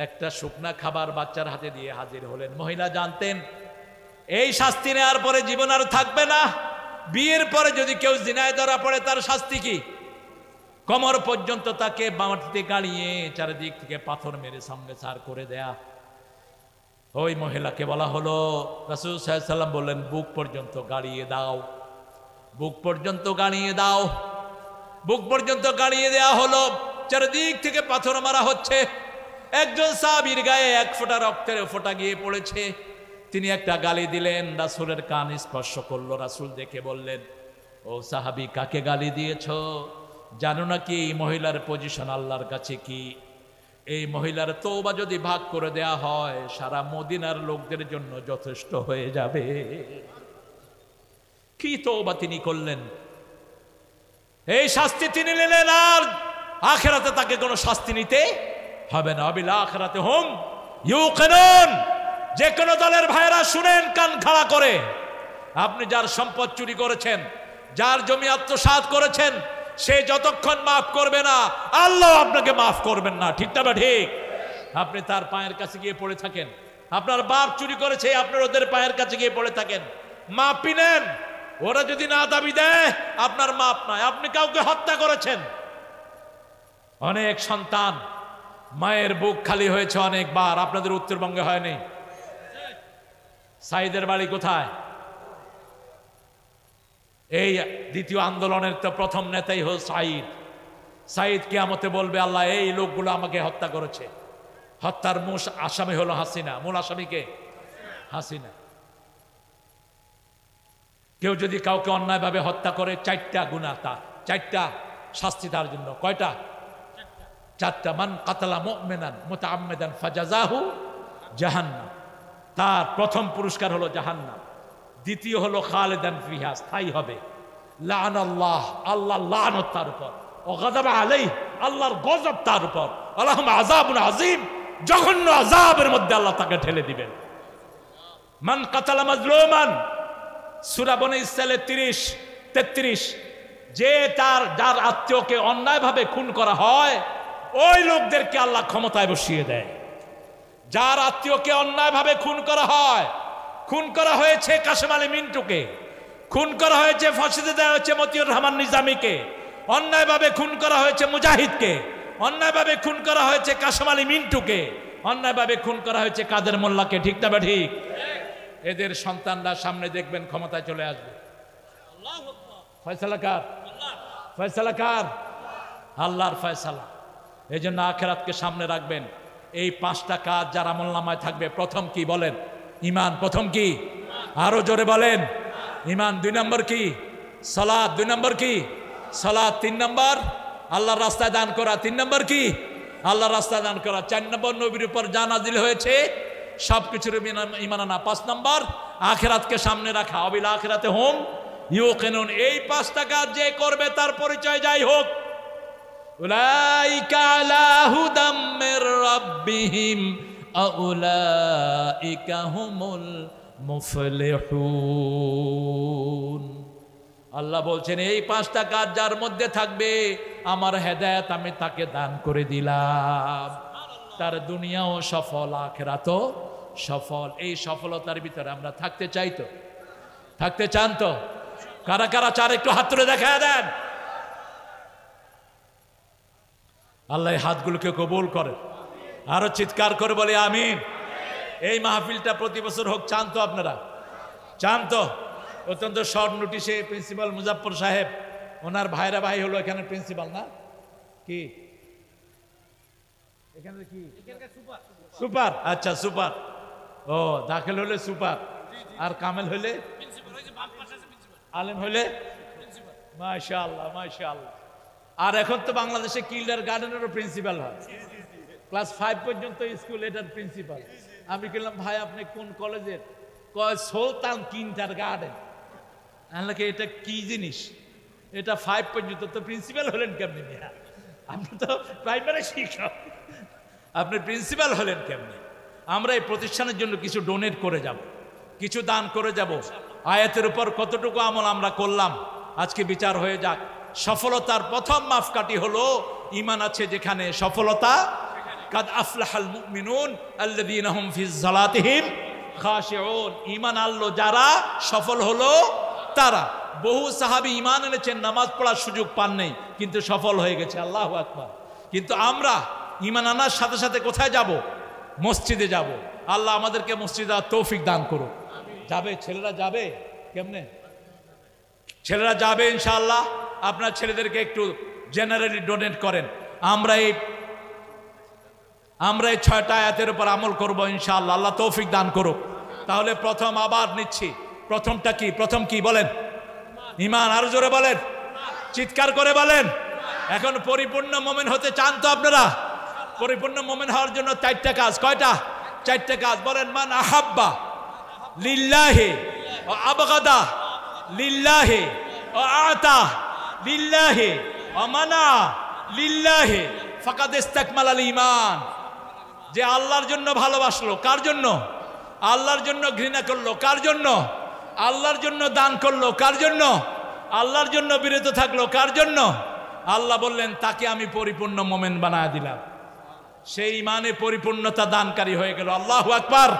একটা শুকনা খাবার বাচ্চার হাতে দিয়ে হাজির হলেন। মহিলা জানতেন এই শাস্তি নেওয়ার পরে জীবন আর থাকবে না। বিয়ের পরে যদি কেউ জিনায় ধরা পড়ে তার শাস্তি কি? কোমর পর্যন্ত তাকে মাটিতে গাড়িয়ে চারিদিক থেকে পাথর মেরে সঙ্গে সার করে দেয়া। ওই মহিলাকে বলা হলো, রাসূল সাল্লাল্লাহু আলাইহি ওয়াসাল্লাম বললেন বুক পর্যন্ত গাড়িয়ে দাও, বুক পর্যন্ত গাড়িয়ে দাও। বুক পর্যন্ত গাড়িয়ে দেয়া হলো। চারিদিক থেকে পাথর মারা হচ্ছে। একজন সাহাবীর গায়ে 1 ফোঁটা রক্তের ফোঁটা গিয়ে পড়েছে। তিনি একটা গালি দিলেন, রাসূলের কান স্পর্শ করলো। রাসূল দেখে বললেন, ও সাহাবী কাকে গালি দিয়েছ? জানো না কি মহিলার পজিশন আল্লাহর কাছে কি? এই মহিলার তওবা যদি ভাগ করে দেয়া হয় সারা মদিনার লোকদের জন্য যথেষ্ট হয়ে যাবে। কি তওবা তিনি করলেন, এই শাস্তি তিনি নিলেন, আর আখিরাতে তাকে কোনো শাস্তি নিতে হবে না। বিল আখিরাতে হুম ইউকিনুন। যে কোনো দলের ভাইরা শুনেন কান খাড়া করে, আপনি যার সম্পদ চুরি করেছেন, যার জমি আত্মসাৎ করেছেন, সে যতক্ষণ মাফ করবে না আল্লাহ আপনাকে মাফ করবেন না। ঠিক না বা ঠিক? আপনি তার পায়ের কাছে গিয়ে পড়ে থাকেন, আপনার বাপ চুরি করেছে, আপনার ওদের পায়ের কাছে গিয়ে পড়ে থাকেন, মাফি নেন। ওরা যদি না দাবি দেয় আপনার মাপ নাই। আপনি কাউকে হত্যা করেছেন, অনেক সন্তান মায়ের বুক খালি হয়েছে অনেকবার, আপনাদের উত্তরবঙ্গে হয়নি। সাইদের বাড়ি কোথায়? এই দ্বিতীয় আন্দোলনের তো প্রথম নেতাই হল সাইদ। সাইদ কিয়ামতে বলবে, আল্লাহ এই লোকগুলো আমাকে হত্যা করেছে। হত্যার মূল আসামি হলো হাসিনা। মূল আসামিকে হাসিনা। কেউ যদি কাউকে অন্যায়ভাবে হত্যা করে, 4টা গুনাহ, তার 4টা শাস্তি তার জন্য। কয়টা? 4টা। মান কাতালা মুমিনান মুতাআম্মিদান ফাজাযাহু জাহান্নাম, তার প্রথম পুরস্কার হলো জাহান্নাম। দ্বিতীয় হলো খালিদান ফিহা, স্থায়ী হবে। লাআনাল্লাহ, আল্লাহ লানত তার উপর। ওয়া গাযাবা আলাইহি, আল্লাহর গজব তার উপর। আলাহুম আযাবুন আযীম, জঘন্য আযাবের মধ্যে আল্লাহ তাকে ঠেলে দিবেন। মান কাতালা মাজলুমান, সূরা বনী ইসরাঈলের 30-33, যে যার আত্মীয়কে অন্যায়ভাবে খুন করা হয় ওই লোকদেরকে আল্লাহ ক্ষমতায় বসিয়ে দেয়। যার আত্মীয়কে অন্যায়ভাবে খুন করা হয়, খুন করা হয়েছে কাশেম আলী মিন্টুকে, খুন করা হয়েছে, ফাঁসিতে দেওয়া হয়েছে মতিউর রহমান নিজামীকে, অন্যায়ভাবে খুন করা হয়েছে মুজাহিদকে, অন্যায়ভাবে খুন করা হয়েছে কাশেম আলী মিন্টুকে, অন্যায়ভাবে খুন করা হয়েছে কাদের মোল্লাকে। ঠিক না ঠিক? এদের সন্তানরা সামনে দেখবেন ক্ষমতায় চলে আসবে। ফয়সালা কার? ফয়সালা কার? আল্লাহর ফয়সালা। এই জন্য আখিরাতকে সামনে রাখবেন। এই 5টা কাজ যার আমলনামায় থাকবে, প্রথম কি বলেন? ঈমান। প্রথম কি? আরো জোরে বলেন। ঈমান। 2 নম্বর কি? সালাত। 2 নম্বর কি? সালাত। 3 নম্বর আল্লাহর রাস্তায় দান করা। 3 নম্বর কি? আল্লাহর রাস্তায় দান করা। 4 নম্বর নবীর উপর যা নাজিল হয়েছে সবকিছুর ঈমান আনা। 5 নম্বর আখিরাতকে সামনে রাখা। বিল আখিরাতে হুম ইউকিনুন। এই 5টা কাজ যে করবে তার পরিচয় যাই হোক, উলাইকা আলা হুদাম মির রাব্বিহিম আউলাইকা হুমুল মুফলিহুন। আল্লাহ বলছেন এই 5টা কাজ যার মধ্যে থাকবে আমার হেদায়েত আমি তাকে দান করে দিলাম। তার দুনিয়াও সফল, আখিরাতও সফল। এই সফলতার ভিতরে আমরা থাকতে চাই তো? থাকতে চান তো? কারা কারা চার একটু হাত তুলে দেখায় দেন। আল্লাহ হাতগুলোকে কবুল করে। আরো চিৎকার করে বলে আমিন। এই মাহফিলটা প্রতি বছর হোক, চান তো আপনারা? চান তো? অত্যন্ত শর্ট নোটিশে প্রিন্সিপাল মুজাফফর সাহেব, ওনার ভাইরা ভাই হলো এখানে প্রিন্সিপাল, না কি? এখানে কি সুপার? আচ্ছা সুপার। ও দাখিল হলে সুপার, আর কামেল হলে আলেম হলে মাশাআল্লাহ মাশাআল্লাহ। আর এখন তো বাংলাদেশে কিন্ডার গার্ডেনেরও প্রিন্সিপাল হয়, ক্লাস 5 পর্যন্ত স্কুল এটার প্রিন্সিপাল। আমি বললাম ভাই আপনি কোন কলেজের? কয় সুলতান কিন্ডার গার্ডেন। আনলাকে এটা কি জিনিস? এটা 5 পর্যন্ত, তো প্রিন্সিপাল হলেন কেমনি? আপনি তো প্রাইমারি শিক্ষক, আপনি প্রিন্সিপাল হলেন কেমনি? আমরা এই প্রতিষ্ঠানের জন্য কিছু ডোনেট করে যাব, কিছু দান করে যাব। আয়াতের উপর কতটুকু আমল আমরা করলাম আজকে বিচার হয়ে যাক। সফলতার প্রথম মাপকাঠি হলো ঈমান আছে যেখানে, সফলতা কাদ আফলাহাল মুমিনুন আল্লাযীনা হুম ফি সালাতিহিম খাশিউন। ঈমান আনলো যারা, সফল হলো তারা। বহু সাহাবী ঈমান এনেছেন, নামাজ পড়ার সুযোগ পান নাই, কিন্তু সফল হয়ে গেছে। আল্লাহু আকবার। কিন্তু আমরা ঈমান আনার সাথে সাথে কোথায় যাব? মসজিদে যাব। আল্লাহ আমাদেরকে মসজিদে যাওয়ার তৌফিক দান করুন। যাবে ছেলেরা? যাবে কেমনে? ছেলেরা যাবে ইনশাআল্লাহ। আপনার ছেলেদেরকে একটু জেনারেলি ডোনেট করেন। আমরা এই 6টা আয়াতের উপর আমল করব ইনশাআল্লাহ। আল্লাহ তৌফিক দান করুক। তাহলে প্রথম আবার নিচ্ছি, প্রথমটা কি? প্রথম কি বলেন? ঈমান। আরো জোরে বলেন, চিৎকার করে বলেন। এখন পরিপূর্ণ মুমিন হতে চান তো আপনারা? পরিপূর্ণ মুমিন হওয়ার জন্য 4টা কাজ। কয়টা? 4টা কাজ। বলেন, মান আহাব্বা লিল্লাহি ওয়া আবগাদা লিল্লাহি ওয়া আতা লিল্লাহি ওয়া মানা লিল্লাহি ফাকাদ ইস্তাকমালাল ঈমান। যে আল্লাহর জন্য ভালোবাসলো, কার জন্য? আল্লাহর জন্য ঘৃণা করলো, কার জন্য? আল্লাহর জন্য দান করলো, কার জন্য? আল্লাহর জন্য বিরত থাকলো, কার জন্য? আল্লাহ বললেন তাকে আমি পরিপূর্ণ মুমিন বানায় দিলাম। সেই ইমানে পরিপূর্ণতা দানকারী হয়ে গেল। আল্লাহু আকবার।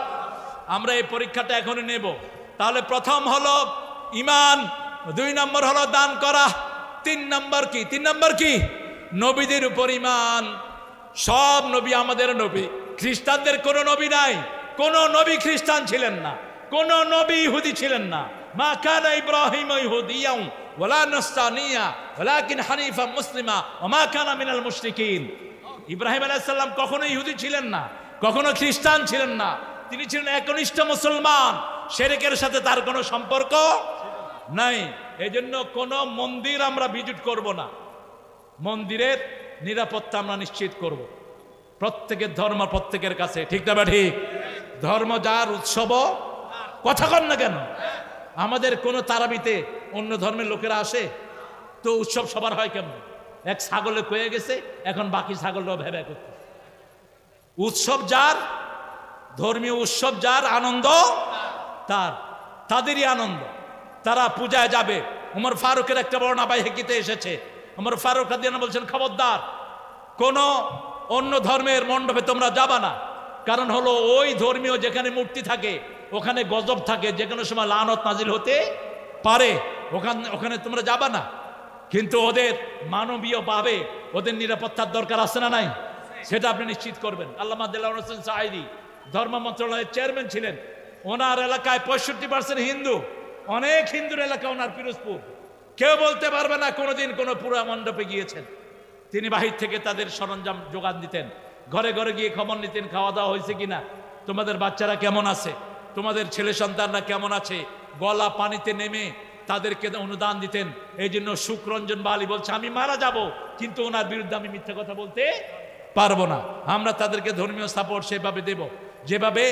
আমরা এই পরীক্ষাটা এখনই নেব। তাহলে প্রথম হলো ইমান, 2 নম্বর হলো দান করা, 3 নম্বর কি? 3 নম্বর কি? নবীদের উপর ইমান। সব নবী আমাদের নবী। খ্রিস্টানদের কোনো নবী নাই। কোন নবী খ্রিস্টান ছিলেন না, কোন নবী ইহুদি ছিলেন না। মা কানা ইব্রাহিম ইহুদিয়াও ওয়ালা নাসরানিয়া ওয়ালাকিন হানিফা মুসলিমা ওয়া মা কানা মিনাল মুশরিকিন। ইব্রাহিম আলাইহিস সালাম কখনো ইহুদি ছিলেন না, কখনো খ্রিস্টান ছিলেন না। তিনি ছিলেন একনিষ্ঠ মুসলমান। শিরকের সাথে তার কোনো সম্পর্ক নাই। এজন্য কোন মন্দির আমরা ভিজিট করব না। মন্দিরের নিরাপত্তা আমরা নিশ্চিত করব। প্রত্যেকের ধর্ম প্রত্যেকের কাছে, ঠিক না বা ঠিক? ধর্ম যার, উৎসব কথা কন না কেন? আমাদের কোন তারাবিতে অন্য ধর্মের লোকেরা আসে তো উৎসব সবার হয় কেমন? এক ছাগলে কয়ে গেছে, এখন বাকি ছাগলরাও ভেবে করতে। উৎসব যার, ধর্মীয় উৎসব যার, আনন্দ তার, তাদেরই আনন্দ। তারা পূজায় যাবে। উমর ফারুকের একটা বর্ণনা বাইহাকিতে এসেছে। উমর ফারুক রাদিয়াল্লাহু আনহু বলছেন, খবরদার কোন অন্য ধর্মের মণ্ডপে তোমরা যাবা না। কারণ হলো ওই ধর্মীয় যেখানে মূর্তি থাকে ওখানে গজব থাকে, যে কোনো সময় লানত নাজিল হতে পারে। ওখানে তোমরা যাবা না। কিন্তু ওদের মানবীয় ভাবে ওদের নিরাপত্তার দরকার আছে না নাই? সেটা আপনি নিশ্চিত করবেন। আল্লামা দেলাওয়ার হোসেন সাঈদী ধর্ম মন্ত্রণালয়ের চেয়ারম্যান ছিলেন। ওনার এলাকায় 65% হিন্দু। অনেক হিন্দুর এলাকা ওনার পিরোজপুর। কেউ বলতে পারবে না কোনোদিন কোনো পুরা মণ্ডপে গিয়েছেন। তিনি বাহির থেকে তাদের সরঞ্জাম যোগান দিতেন, ঘরে ঘরে গিয়ে খবর নিতেন খাওয়া দাওয়া হয়েছে কিনা, তোমাদের বাচ্চারা কেমন আছে, তোমাদের ছেলে সন্তানরা কেমন আছে। গলা পানিতে নেমে তাদেরকে অনুদান দিতেন। এই জন্য সুখরঞ্জন বালি বলছে, আমি মারা যাব কিন্তু ওনার বিরুদ্ধে আমি মিথ্যা কথা বলতে পারবো না। আমরা তাদেরকে ধর্মীয় সাপোর্ট সেভাবে দেব যেভাবে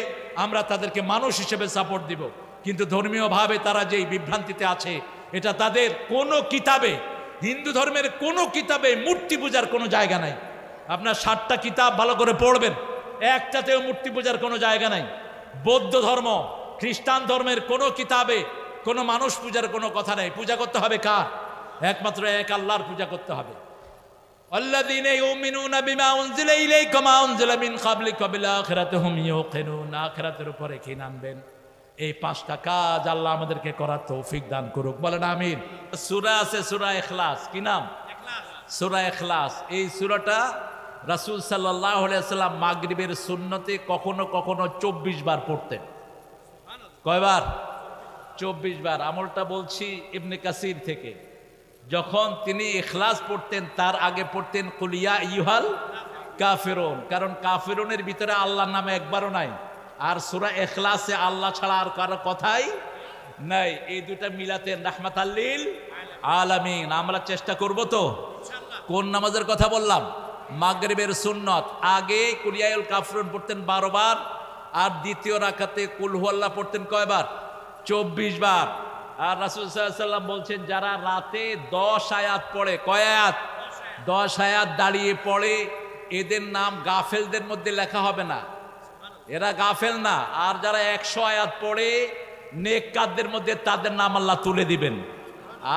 আমরা তাদেরকে মানুষ হিসেবে সাপোর্ট দিব। কিন্তু ধর্মীয়ভাবে তারা যেই বিভ্রান্তিতে আছে, এটা তাদের কোনো কিতাবে, হিন্দু ধর্মের কোনো কিতাবে মূর্তি পূজার কোনো জায়গা নাই। আপনার 60টা কিতাব ভালো করে পড়বেন, একটাতেও মূর্তি পূজার কোনো জায়গা নাই। বৌদ্ধ ধর্ম, খ্রিস্টান ধর্মের কোনো কিতাবে কোনো মানুষ পূজার কোনো কথা নেই। পূজা করতে হবে কার? একমাত্র এক আল্লাহর পূজা করতে হবে। আল্লাযীনা ইউমিনুনা বিমা উনজিলা ইলাইকা মা উনজিলা মিন ক্বাবলিকা বিল আখিরাতি হুম ইউকিনুন। আখিরাতের উপরে কি নামবেন? এই 5টা কাজ আল্লাহ আমাদেরকে করার তৌফিক দান করুক, বলেন আমিন। সূরা আছে সূরা ইখলাস। কি নাম? সূরা ইখলাস। এই সূরাটা রাসূল সাল্লাল্লাহু আলাইহি ওয়াসাল্লাম মাগরিবের সুন্নতে কখনো কখনো 24 বার পড়তেন। কয়বার? 24 বার। আমলটা বলছি ইবনে কাসির থেকে। যখন তিনি ইখলাস পড়তেন তার আগে পড়তেন কুল ইয়া আইয়ুহাল কাফিরুন, কারণ কাফিরুনের ভিতরে আল্লাহর নাম একবারও নাই। আর সূরা ইখলাসে আল্লাহ ছাড়া আর কারো কথাই নাই। এই দুটা মিলাতেন রাহমাতাল লিল আলামিন। আমরা চেষ্টা করব তো। কোন নামাজের কথা বললাম? মাগরিবের সুন্নত। আগে কুল ইয়া আইয়ুহাল কাফিরুন পড়তেন 12 বার, আর দ্বিতীয় রাকাতে কুল হুয়াল্লাহ পড়তেন কয়বার? 24 বার। আর রাসূল সাল্লাল্লাহু আলাইহি ওয়াসাল্লাম বলছেন, যারা রাতে 10 আয়াত পড়ে, কয় আয়াত? 10 আয়াত দাঁড়িয়ে পড়ে, এদের নাম গাফেলদের মধ্যে লেখা হবে না, এরা গাফেল না। আর যারা 100 আয়াত পড়ে নেককারদের মধ্যে, তাদের নাম আল্লাহ তুলে দিবেন।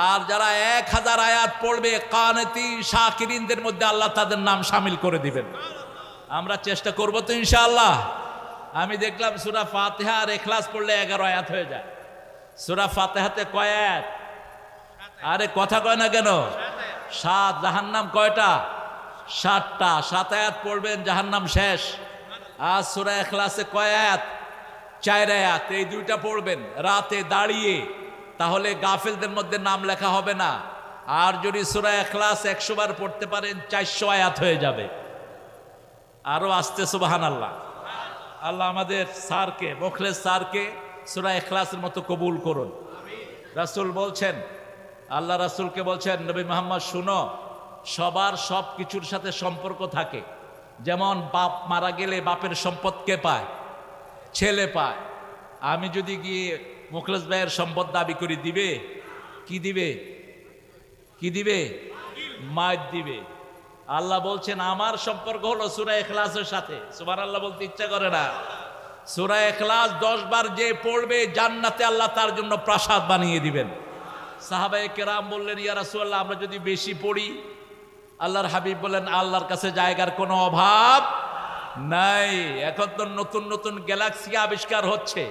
আর যারা 1000 আয়াত পড়বে কানিতি শাকিরিনদের মধ্যে আল্লাহ তাদের নাম শামিল করে দিবেন। আমরা চেষ্টা করব তো ইনশাআল্লাহ। আমি দেখলাম সূরা ফাতিহা আর ইখলাস পড়লে 11 আয়াত হয়ে যায়। সূরা ফাতিহাতে কয় আয়াত? আরে কথা কয় না কেন? 7। জাহান্নাম কয়টা? 7টা। 7 আয়াত পড়বেন, জাহান্নাম শেষ। আর সূরা ইখলাসে কয় আয়াত? 4 আয়াত। এই দুইটা পড়বেন রাতে দাঁড়িয়ে, তাহলে গাফেলদের মধ্যে নাম লেখা হবে না। আর যদি সূরা ইখলাস 100 বার পড়তে পারেন 400 আয়াত হয়ে যাবে। আরো আসতে সুবহানাল্লাহ। আল্লাহ আমাদের স্যারকে, মুখলেস স্যারকে সূরা ইখলাসের মতো কবুল করুন। রাসূল বলছেন, আল্লাহ রাসূলকে বলছেন, নবী মুহাম্মদ শুনো, সবার সব কিছুর সাথে সম্পর্ক থাকে, যেমন বাপ মারা গেলে বাপের সম্পদ কে পায়? ছেলে পায়। আমি যদি গিয়ে মুখলেস ভাইয়ের সম্পদ দাবি করি, দিবে? কি দিবে? কি দিবে? মায়ের দিবে। আল্লাহ বলছেন আমার সম্পর্ক হলো সূরা ইখলাসের সাথে। সুবহানাল্লাহ বলতে ইচ্ছা করে না? সূরা ইখলাস 10 বার যে পড়বে জান্নাতে আল্লাহ তার জন্য প্রাসাদ বানিয়ে দিবেন। সাহাবায়ে কেরাম বললেন, ইয়া রাসূলুল্লাহ আমরা যদি বেশি পড়ি? আল্লাহর হাবিব বলেন, আল্লাহর কাছে জায়গার কোনো অভাব নাই। এখন তো নতুন নতুন গ্যালাক্সি আবিষ্কার হচ্ছে।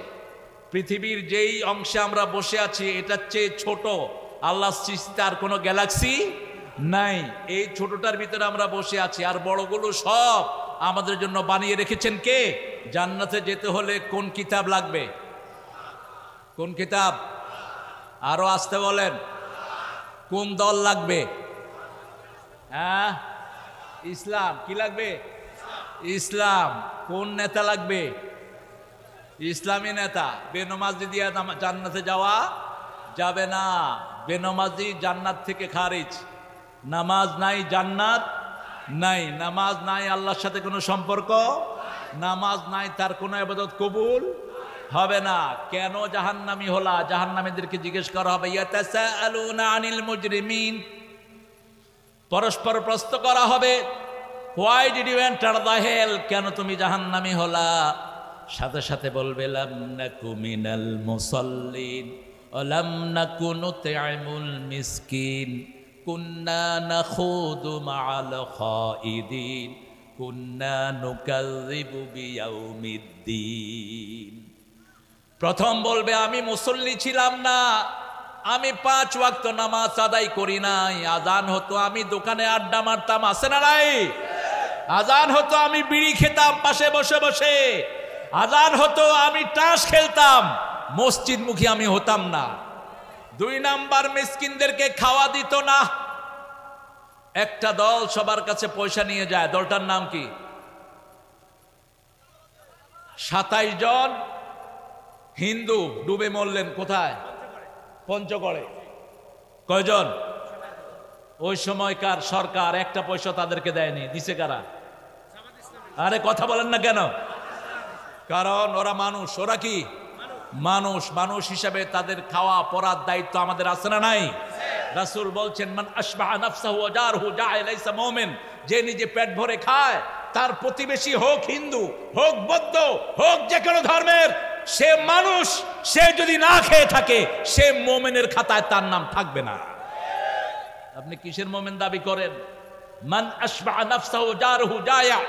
পৃথিবীর যেই অংশে আমরা বসে আছি এটার চেয়ে ছোট আল্লাহর সৃষ্টিতে আর কোনো গ্যালাক্সি নাই। এই ছোটটার ভিতরে আমরা বসে আছি, আর বড়গুলো সব আমাদের জন্য বানিয়ে রেখেছেন কে? জান্নাতে যেতে হলে কোন কিতাব লাগবে? কোন কিতাব? আরো আসতে বলেন। কোন দল লাগবে? হ্যাঁ, ইসলাম। কি লাগবে? ইসলাম। কোন নেতা লাগবে? ইসলামী নেতা। বেনমাজি দিয়ে জান্নাতে যাওয়া যাবে না। বেনমাজি জান্নাত থেকে খারিজ। নামাজ নাই জান্নাত নাই। নামাজ নাই আল্লাহর সাথে কোনো সম্পর্ক, নামাজ নাই তার কোনো ইবাদত কবুল হবে না। কেন জাহান্নামী হলা? জাহান্নামীদেরকে জিজ্ঞেস করা হবে, ইয়াতাসাআলুনা আনিল মুজরিমিন, পরস্পর প্রশ্ন করা হবে, why did you enter the hell, কেন তুমি জাহান্নামী হলা? সাথে সাথে বলবে লাম নাকু মিনাল মুসাল্লিন ওয়া লাম নাকু নুতঈমুল মিসকিন কুন্না নাখুদু মাআল খাইদিন কুন্না নুকাযযিবু বিয়াউমিদ্দিন। প্রথম বলবে আমি মুসল্লি ছিলাম না, আমি 5 ওয়াক্ত নামাজ আদায় করি নাই। আজান হতো আমি দোকানে আড্ডা মারতাম, আছে না নাই? আজান হতো আমি বিড়ি খেতাম পাশে বসে বসে। আজান হতো আমি তাস খেলতাম, মসজিদমুখী আমি হতাম না। 2 নাম্বার, মিসকিনদেরকে খাওয়া দিত না। একটা দল সবার কাছে পয়সা নিয়ে যায়, দলটার নাম কি? 27 জন হিন্দু ডুবে মরলেন কোথায়? পঞ্চগড়ে। কয়জন? ওই সময়কার সরকার একটা পয়সা তাদেরকে দেয়নি। দিছে কারা? আরে কথা বলেন না কেন? কারণ ওরা মানুষ। ওরা কি মানুষ? মানুষ হিসাবে তাদের খাওয়া পরার দায়িত্ব আমাদের আছে না নাই? রাসূল বলছেন, মান আশবাহা নাফসাহু ওয়া জারহু জা'a লাইসা মুমিন, যে নিজে পেট ভরে খায় তার প্রতিবেশী হোক হিন্দু হোক বৌদ্ধ হোক যে কোনো ধর্মের, সে মানুষ। সে যদি না খেয়ে থাকে সে মুমিনের খাতায় তার নাম থাকবে না। আপনি কিসের মুমিন দাবি করেন? মান আশবাহা নাফসাহু ওয়া জারহু জা'a,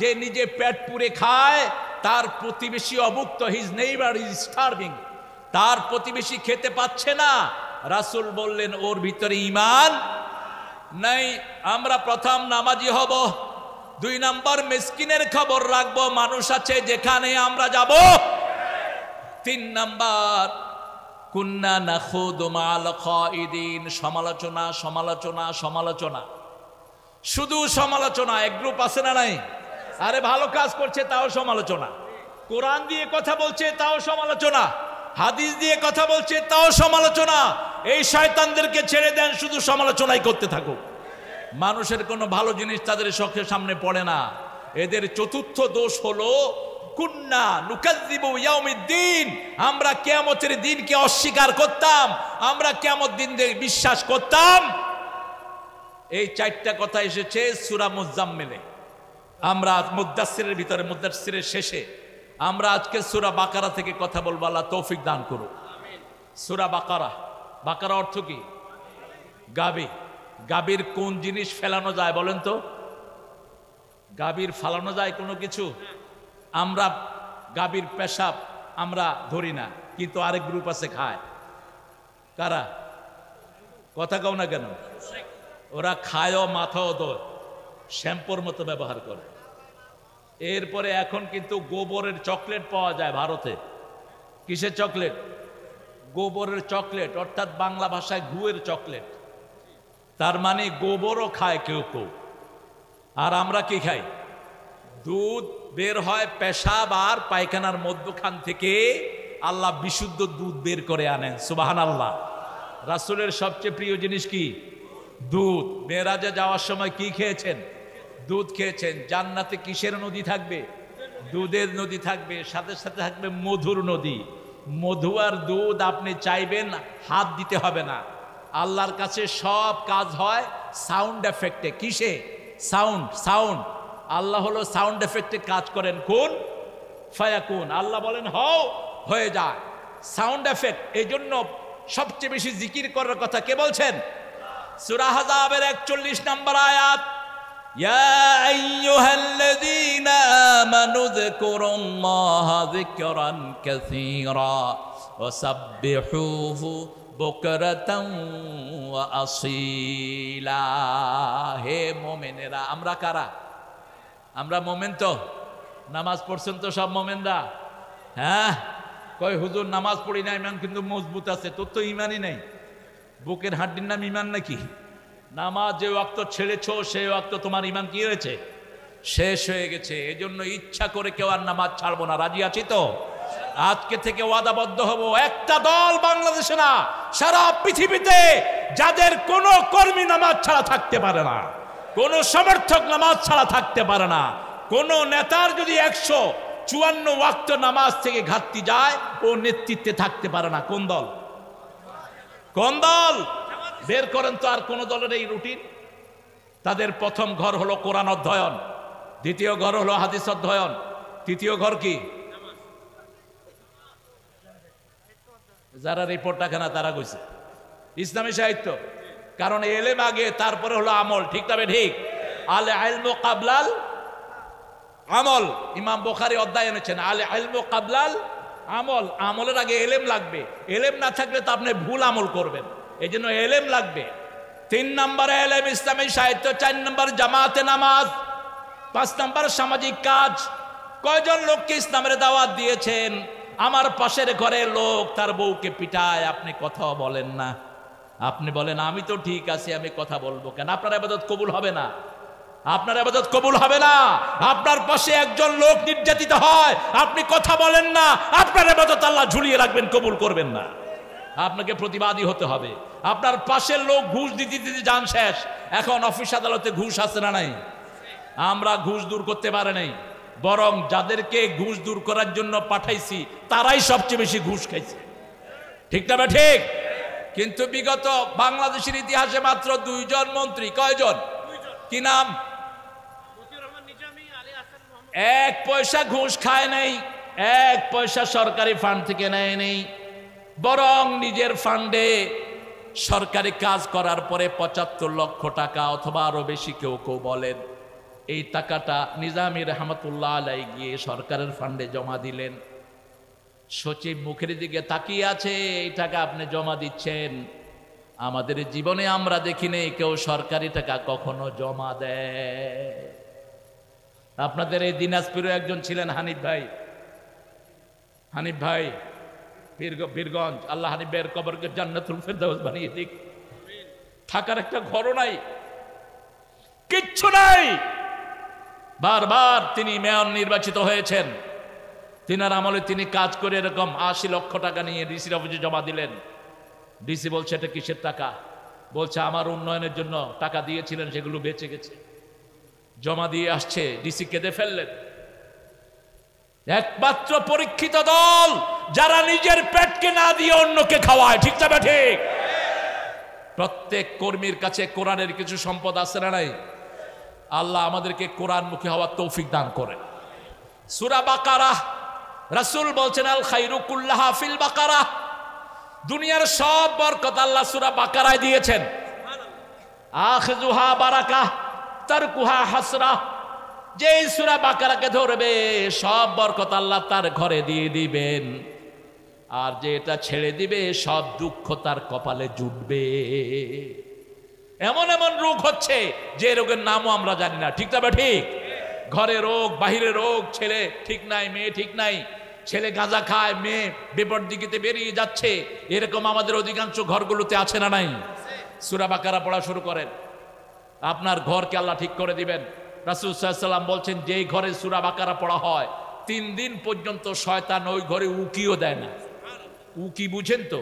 যে নিজে পেট পুরে খায় তার প্রতিবেশী অভুক্ত, হিজ নেইবার ইজ স্টার্ভিং, তার প্রতিবেশী খেতে পাচ্ছে না। রাসূল বললেন ওর ভিতরে ঈমান নাই। আমরা প্রথম নামাজি হব। 2 নাম্বার, মিসকিনের খবর রাখবো, মানুষ আছে যেখানে আমরা যাব। 3 নাম্বার, কুন্না নাখুদু মাআল খাইদিন, সমালোচনা সমালোচনা সমালোচনা, শুধু সমালোচনা। এক গ্রুপ আছে না নাই? আরে ভালো কাজ করছে তাও সমালোচনা, কোরআন দিয়ে কথা বলছে তাও সমালোচনা, হাদিস দিয়ে কথা বলছে তাও সমালোচনা। এই শয়তানদেরকে ছেড়ে দেন, শুধু সমালোচনাই করতে থাকুক। মানুষের কোনো ভালো জিনিস তাদের চোখের সামনে পড়ে না। এদের চতুর্থ দোষ হলো কুন্না নুকাযযিবু ইয়াউমিদ্দিন, আমরা কিয়ামতের দিনকে অস্বীকার করতাম, আমরা কিয়ামত দিনকে বিশ্বাস করতাম। এই 4টা কথা এসেছে সূরা মুজাম্মিলে। আমরা মুদ্দাসসিরের ভিতরে, মুদ্দাসসিরের শেষে আমরা আজকে সূরা বাকারা থেকে কথা বলবো। আল্লাহ তৌফিক দান করুন। সূরা বাকারা, বাকারা অর্থ কি? গাবি। গাবির কোন জিনিস ফেলানো যায় বলেন তো? গাবির ফালানো যায় কোনো কিছু? আমরা গাবির পেশাব আমরা ধরি না, কিন্তু আরেক গ্রুপ আছে খায়। কারা? কথা কও না কেন? ওরা খায়ও মাথাও দোয়, শ্যাম্পুর মতো ব্যবহার করে। এরপরে এখন কিন্তু গোবরের চকলেট পাওয়া যায় ভারতে। কিসের চকলেট? গোবরের চকলেট, অর্থাৎ বাংলা ভাষায় গুয়ের চকলেট। তার মানে গোবরও খায় কেউ কেউ। আর আমরা কি খাই? দুধ বের হয় পেশাব আর পায়খানার মধ্যখান থেকে, আল্লাহ বিশুদ্ধ দুধ বের করে আনেন। সুবহানাল্লাহ। রাসূলের সবচেয়ে প্রিয় জিনিস কি? দুধ। মেরাজে যাওয়ার সময় কি খেয়েছেন? দুধ খেয়েছেন, জান্নাতে কিসের নদী থাকবে? দুধের নদী থাকবে, সাথে সাথে থাকবে মধুর নদী। মধু আর দুধ আপনি চাইবেন, হাত দিতে হবে না। আল্লাহর কাছে সব কাজ হয় সাউন্ড এফেক্টে। কিসে? সাউন্ড। সাউন্ড। আল্লাহ হলো সাউন্ড এফেক্টে কাজ করেন। কোন ফায়াকুন, আল্লাহ বলেন হও, হয়ে যায়। Sound effect. এই জন্য সবচেয়ে বেশি জিকির করার কথা কে বলছেন? সূরা আহজাবের 41 নম্বর আয়াত, ইয়া আইয়ুহাল্লাযীনা আমানু যকুরুল্লাহা যিকরান কাসীরা ওয়া সাব্বিহুহু বুকরাতান ওয়া আসীলা। হে মুমিনেরা, আমরা কারা? আমরা মুমিন তো? নামাজ পড়ছেন তো সব মুমিনরা? হ্যাঁ, কয় হুজুর নামাজ পড়ি না, ইমান কিন্তু মজবুত আছে। তোর তো ইমানই নেই। বুকের হাড্ডির নাম ইমান নাকি? নামাজ যে ওয়াক্ত ছেড়েছো সেই ওয়াক্ত তোমার ইমান কি হয়েছে? শেষ হয়ে গেছে। এজন্য ইচ্ছা করে কেউ আর নামাজ ছাড়বো না। রাজি আছি তো? আজকে থেকে ওয়াদাবদ্ধ হব, একটা দল বাংলাদেশে না, সারা পৃথিবীতে যাদের কোনো কর্মী নামাজ ছাড়া থাকতে পারে না, কোনো সমর্থক নামাজ ছাড়া থাকতে পারে না, কোন নেতার যদি 154 ওয়াক্ত নামাজ থেকে ঘাটতি যায়, ও নেতৃত্বে থাকতে পারে না। কোন দল? কোন দল? বের করেন তো। আর কোন দলের এই রুটিন? তাদের প্রথম ঘর হলো কোরআন অধ্যয়ন, দ্বিতীয় ঘর হলো হাদিস অধ্যয়ন, তৃতীয় ঘর কি? যারা রিপোর্টটা কেনা তারা কইছে ইসলামী সাহিত্য। কারণ এলেম আগে, তারপরে হলো আমল। ঠিক তবে ঠিক? আলে ইলমু কাবলাল আমল। ইমাম বুখারী অধ্যায় এনেছেন, আলে ইলমু কাবলাল আমল। আমলের আগে এলেম লাগবে। এলেম না থাকলে তো আপনি ভুল আমল করবেন। এই জন্য এলেম লাগবে। 3 নম্বরে এলেম ইসলামী সাহিত্য, 4 নম্বর জামাতে নামাজ, 5 নম্বর সামাজিক কাজ। কয়জন লোককে ইসলামের দাওয়াত দিয়েছেন? আমার পাশের ঘরের লোক তার বউকে পিটায়, আপনি কথা বলেন না। আপনি বলেন আমি তো ঠিক আছি, আমি কথা বলবো কেন? আপনার ইবাদত কবুল হবে না। আপনার ইবাদত কবুল হবে না। আপনার পাশে একজন লোক নির্যাতিত হয়, আপনি কথা বলেন না, আপনার ইবাদত আল্লাহ ঝুলিয়ে রাখবেন, কবুল করবেন না। আপনাকে প্রতিবাদী হতে হবে। আপনার পাশের লোক ঘুষ দিতে দিতে যান শেষ। এখন অফিস আদালতে ঘুষ আছে না নাই? আমরা ঘুষ দূর করতে পারে নাই, বরং যাদেরকে ঘুষ দূর করার জন্য পাঠাইছি তারাই সবচেয়ে বেশি ঘুষ খাইছে। ঠিক না ঠিক? কিন্তু বিগত বাংলাদেশের ইতিহাসে মাত্র 2 জন মন্ত্রী। কয়জন? কি নাম? 1 পয়সা ঘুষ খায় নাই, 1 পয়সা সরকারি ফান্ড থেকে নেয় নেই, বরং নিজের ফান্ডে সরকারি কাজ করার পরে 75 লক্ষ টাকা অথবা আরো বেশি কেউ কেউ বলেন, এই টাকাটা নিজামী রহমতুল্লাহ আলাইহি গিয়ে সরকারের ফান্ডে জমা দিলেন। সচিব মুখের দিকে তাকিয়ে আছে, এই টাকা আপনি জমা দিচ্ছেন। আমাদের জীবনে আমরা দেখি নেই কেউ সরকারি টাকা কখনো জমা দেয়। আপনাদের এই দিনাজপুরে একজন ছিলেন হানিফ ভাই। হানিফ ভাই বীরগঞ্জ, আল্লাহ হানিফ ভাইয়ের কবরকে জান্নাতুল ফেরদাউস বানিয়ে দিক। থাকার একটা ঘরও নাই, কিচ্ছু নাই। বারবার তিনি মেয়র নির্বাচিত হয়েছেন। তিনার আমলে তিনি কাজ করে এরকম 80 লক্ষ টাকা নিয়ে ডিসির অফিসে জমা দিলেন। ডিসি বলছে এটা কিসের টাকা? বলছে আমার উন্নয়নের জন্য টাকা দিয়েছিলেন, সেগুলো বেঁচে গেছে। জমা দিয়ে আসছে, ডিসি কেঁদে ফেললেন। একমাত্র পরীক্ষিত দল যারা নিজের পেটকে না দিয়ে অন্যকে খাওয়ায়। ঠিক না ঠিক? প্রত্যেক কর্মীর কাছে কোরআনের কিছু সম্পদ আছে না নাই? আল্লাহ আমাদেরকে কোরআনমুখী হওয়ার তৌফিক দান করেন। সূরা বাকারা, রাসূল বলছেন আল খায়রু কুল্লাহা ফিল বাকারা। দুনিয়ার সব বরকত আল্লাহ সূরা বাকারায় দিয়েছেন। আখিযুহা বারাকা তারকুহা হাসরা। যে সূরা বাকারাকে ধরবে সব বরকত আল্লাহ তার ঘরে দিয়ে দিবেন, আর যে এটা ছেড়ে দিবে সব দুঃখ তার কপালে জুটবে। এমন এমন রোগ হচ্ছে যে রোগের নামও আমরা জানি না। ঠিক না ঠিক? ঘরে রোগ, বাহিরে রোগ, ছেলে ঠিক নাই, মেয়ে ঠিক নাই, ছেলে গাঁজা খায়, মেয়ে বিপরদিকে বেরিয়ে যাচ্ছে। এরকম আমাদের অধিকাংশ ঘরগুলোতে আছে না নাই? সূরা বাকারা পড়া শুরু করেন, আপনার ঘরকে আল্লাহ ঠিক করে দিবেন। রাসূল সাল্লাল্লাহু আলাইহি ওয়াসাল্লাম বলছেন যেই ঘরে সূরা বাকারা পড়া হয় 3 দিন পর্যন্ত শয়তান ওই ঘরে উকিও দেয় না। উকি বুঝেন তো?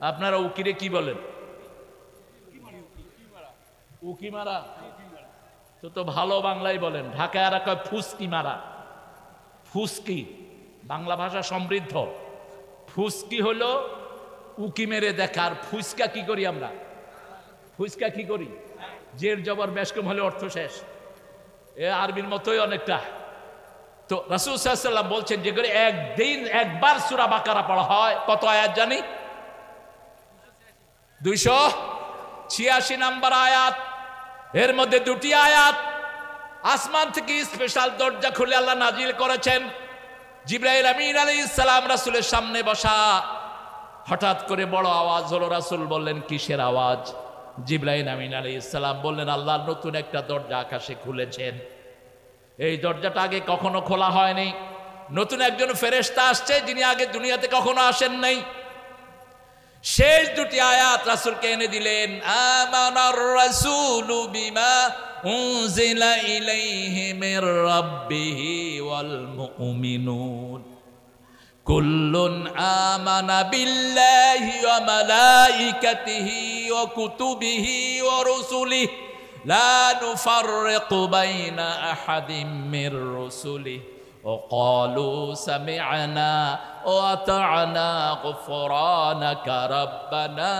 আপনারা উকিরে কি বলেন? উকি মারা। তো ভালো বাংলায় বলেন, ঢাকায় আর কয় ফুসকি মারা। ফুসকি বাংলা ভাষা সমৃদ্ধ। ফুসকি হলো উকি মেরে দেখা, আর ফুসকা কি করি আমরা? ফুসকা কি করি? জের জবর বেশকম হলে অর্থ শেষ। এ আরবির মতোই অনেকটা। তো রাসূল সাল্লাল্লাহু আলাইহি ওয়াসাল্লাম বলছেন যে করে একদিন একবার সূরা বাকারা পড়া হয়, কত আয়াত জানি? 286 নাম্বার আয়াত। এর মধ্যে দুটি আয়াত আসমান থেকে স্পেশাল দরজা খুলে আল্লাহ নাজিল করেছেন। জিবরাইল আমিন আলাইহিস সালাম রাসূলের সামনে বসা, হঠাৎ করে বড় আওয়াজ হলো। রাসূল বললেন কিসের আওয়াজ? জিবরাইল আমিন আলাইহিস সালাম বললেন আল্লাহ নতুন একটা দরজা আকাশে খুলেছেন। এই দরজাটা আগে কখনো খোলা হয়নি। নতুন একজন ফেরেশতা আসছে যিনি আগে দুনিয়াতে কখনো আসেন নাই। শেষ দুটি আয়াত রাসূলকে এনে দিলেন। আমানার রাসূলু বিমা উনজিলা ইলাইহি মির রাব্বিহি ওয়াল মুমিনুন কুল্লুন আমানা বিল্লাহি ওয়া মালাইকাতিহি ওয়া কুতুবিহি ওয়া রুসুলিহি লা নুফাররিকু বাইনা আহাদিম মির রুসুলিহি وقالوا سمعنا وأطعنا غفرانك ربنا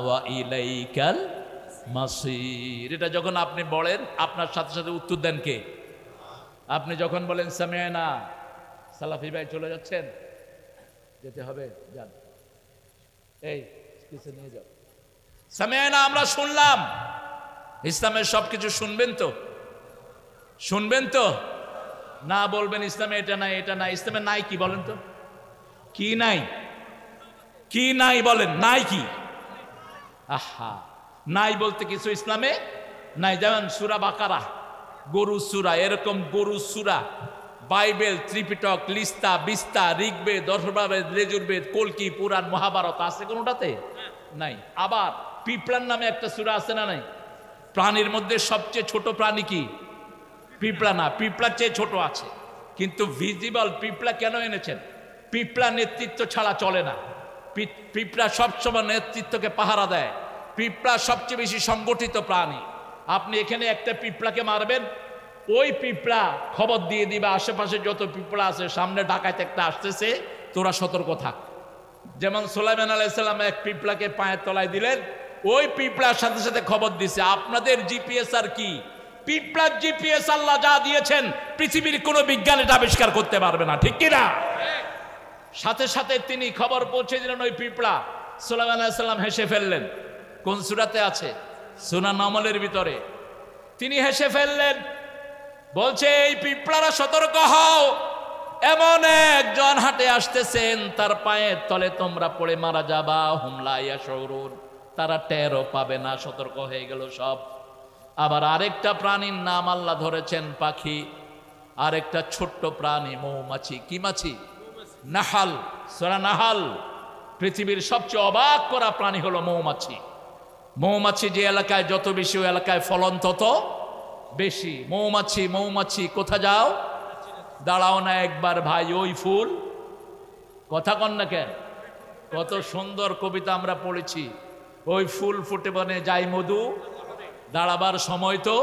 وإليك المصير। এটা যখন আপনি বলেন আপনার সাথে সাথে উত্তর দেন কে? আপনি যখন বলেন সামি'না, সালাফি ভাই চলে যাচ্ছেন, যেতে হবে, যান, এই কিছু নিয়ে যাও। সামি'না আমরা শুনলাম। ইসলামের সবকিছু শুনবেন তো? শুনবেন তো? না বলবেন ইসলামে এটা নাই, এটা নাই। ইসলামে নাই কি বলেন তো? কি নাই? কি নাই বলেন? নাই কি? আহা, নাই বলতে কিছু ইসলামে নাই। যেমন সূরা বাকারা, গরু সূরা, এরকম গরু সূরা বাইবেল, ত্রিপিটক, লিস্তা, বিস্তা, ঋগ্বেদ, দশরবেদ, লেজুরবেদ, কলকি, পুরাণ, মহাভারত আছে কোনোটাতে? নাই। আবার পিঁপড়ার নামে একটা সূরা আছে না নাই? প্রাণীর মধ্যে সবচেয়ে ছোট প্রাণী কি? পিঁপড়া না, পিঁপড়ার চেয়ে ছোট আছে, কিন্তু ভিজিবল পিঁপড়া কেন এনেছেন? পিঁপড়া নেতৃত্ব ছাড়া চলে না। পিঁপড়া সবসময় নেতৃত্বকে পাহারা দেয়। পিঁপড়া সবচেয়ে বেশি সংগঠিত প্রাণী। আপনি এখানে একটা পিঁপড়াকে মারবেন, ওই পিঁপড়া খবর দিয়ে দিবে আশেপাশে যত পিঁপড়া আছে, সামনে ডাকাত একটা আসতেছে, তোরা সতর্ক থাক। যেমন সুলাইমান আলাইহিস সালাম এক পিঁপড়াকে পায়ের তলায় দিলেন, ওই পিঁপড়ার সাথে সাথে খবর দিছে। আপনাদের জিপিএস আর কি? পিঁপড়ার জিপিএস আল্লাহ যা দিয়েছেন পৃথিবীর কোনো বিজ্ঞান এটা আবিষ্কার করতে পারবে না, ঠিক কিনা? সাথে সাথে তিনি খবর পৌঁছে দিলেন ওই পিঁপড়া। সুলাইমান আলাইহিস সালাম হেসে ফেললেন। কোন সূরাতে আছে? সূরা নামলের ভিতরে। তিনি হেসে ফেললেন, বলছে এই পিঁপড়ারা সতর্ক হও, এমন একজন হাঁটে আসতেছেন, তার পায়ের তলে তোমরা পড়ে মারা যাবা। হুমলা ইয়াশউরুন, তারা টেরও পাবে না। সতর্ক হয়ে গেল সব। আবার আরেকটা প্রাণীর নাম আল্লাহ ধরেছেন পাখি, আরেকটা ছোট্ট প্রাণী মৌমাছি। কি মাছি? নাহাল। সূরা নাহাল। পৃথিবীর সবচেয়ে অবাক করা প্রাণী হলো মৌমাছি। মৌমাছি যে এলাকায় যত বেশি, ওই এলাকায় ফলন তত বেশি। মৌমাছি মৌমাছি কোথা যাও? দাঁড়াও না একবার ভাই, ওই ফুল। কথা কন না কেন? কত সুন্দর কবিতা আমরা পড়েছি। ওই ফুল ফুটে বনে যায় মধু, দাঁড়াবার সময় তো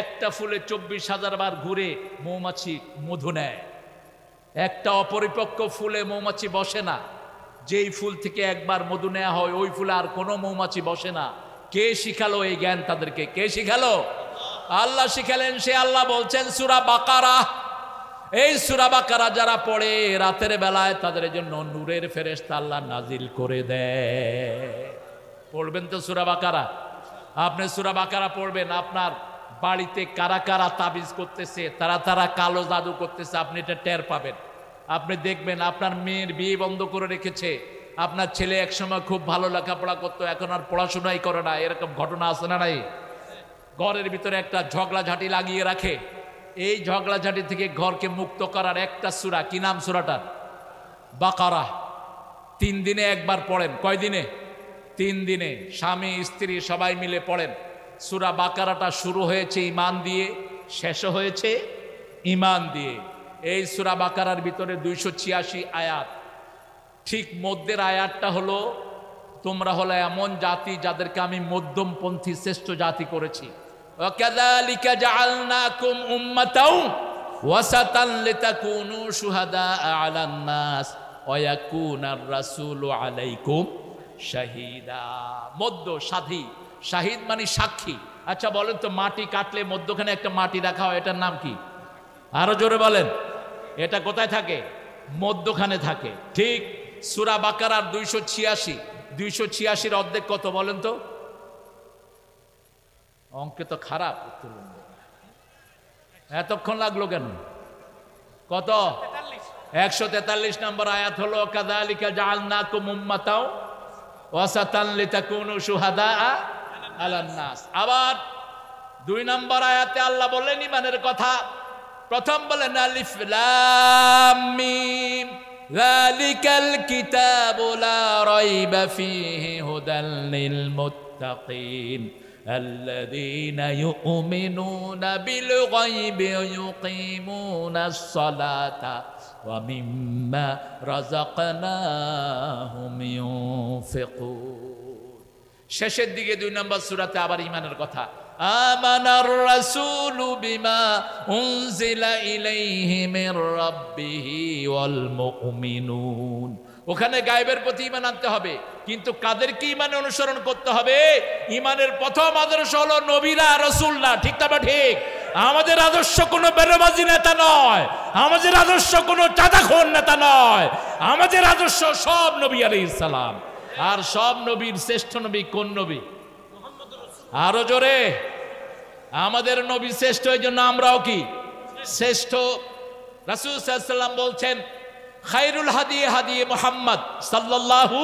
একটা ফুলে 24,000 বার ঘুরে মৌমাছি মধু নেয়। একটা অপরিপক্ক ফুলে মৌমাছি বসে না। যেই ফুল থেকে একবার মধু নেওয়া হয় ওই ফুলে আর কোনো মৌমাছি বসে না। কে শিখালো এই জ্ঞান তাদেরকে? কে শিখালো? আল্লাহ শিখালেন। সে আল্লাহ বলছেন সূরা বাকারা। এই সূরা বাকারা যারা পড়ে রাতের বেলায়, তাদের জন্য নূরের ফেরেশতা আল্লাহ নাজিল করে দেয়। পড়বেন তো সূরা বাকারা? আপনি সূরা বাকারা পড়বেন, আপনার বাড়িতে কারা কারা তাবিজ করতেছে, তারা কালো জাদু করতেছে, আপনি এটা টের পাবেন। আপনি দেখবেন আপনার মেয়ের বিয়ে বন্ধ করে রেখেছে, আপনার ছেলে একসময় খুব ভালো লেখাপড়া করতো, এখন আর পড়াশোনাই করে না। এরকম ঘটনা আছে না নাই? ঘরের ভিতরে একটা ঝগড়াঝাটি লাগিয়ে রাখে। এই ঝগড়াঝাটি থেকে ঘরকে মুক্ত করার একটা সূরা। কি নাম সূরাটার? বাকারা। 3 দিনে একবার পড়েন। কয় দিনে? 3 দিনে। স্বামী স্ত্রী সবাই মিলে পড়েন। সূরা বাকারাটা শুরু হয়েছে ঈমান দিয়ে, শেষও হয়েছে ঈমান দিয়ে। এই সূরা বাকারার ভিতরে 286 আয়াত। ঠিক মধ্যের আয়াতটা হলো, তোমরা হলো এমন জাতি যাদেরকে আমি মধ্যমপন্থী শ্রেষ্ঠ জাতি করেছি। ওয়াকাযালিকা জাআলনাকুম উম্মাতাও ওয়াসাতান লিতাকুনু শুহাদাআ আলান নাস ওয়া ইয়াকুনার রাসূলু আলাইকুম শাহীদা। মধ্য সাথী, শাহিদ মানে সাক্ষী। আচ্ছা বলেন তো, মাটি কাটলে মধ্যখানে একটা মাটি রাখা হয়, এটার নাম কি? আরো জোরে বলেন। এটা কোথায় থাকে? মধ্যখানে থাকে। ঠিক সূরা বাকারার 286 অর্ধেক কত বলেন তো? অঙ্কে তো খারাপ, এতক্ষণ লাগলো কেন? কত? 143 নম্বর আয়াত হলো কাযালিকা জাআলনাকুম উম্মাতাও ওয়াসাতান লিতাকুনু শুহাদাআ আলান নাস। আবার 2 নম্বর আয়াতে আল্লাহ বললেন ঈমানের কথা। প্রথম বলেন আলিফ লাম মিম যালিকাল কিতাবু লা রাইবা ফীহি হুদাল লিল মুত্তাকিন الذين يؤمنون بالغيب ويقيمون الصلاة ومما رزقناهم ينفقون। শেষের দিকে 2 নম্বর সূরাতে আবার ঈমানের কথা। আমানার রাসূলু বিমা উনজিলা ইলাইহি মির রাব্বিহি ওয়াল মুমিনুন। ওখানে গায়েবের প্রতি ঈমান আনতে হবে, কিন্তু কাদেরকে ঈমানে অনুসরণ করতে হবে? ঈমানের প্রথম আদর্শ হলো নবীরা, রাসূলরা। ঠিক না ঠিক? আমাদের আদর্শ কোনো বেরোবাজি নেতা নয়, আমাদের আদর্শ কোনো চাঁদাখোর নেতা নয়, আমাদের আদর্শ সব নবী আলাইহিস সালাম। আর সব নবীর শ্রেষ্ঠ নবী কোন নবী? আরো জোরে। আমাদের নবী শ্রেষ্ঠ, এই জন্য আমরাও কি শ্রেষ্ঠ। রাসূল সাল্লাল্লাহু আলাইহি ওয়াসাল্লাম বলছেন খায়রুল হাদি হাদি মুহাম্মদ সাল্লাল্লাহু,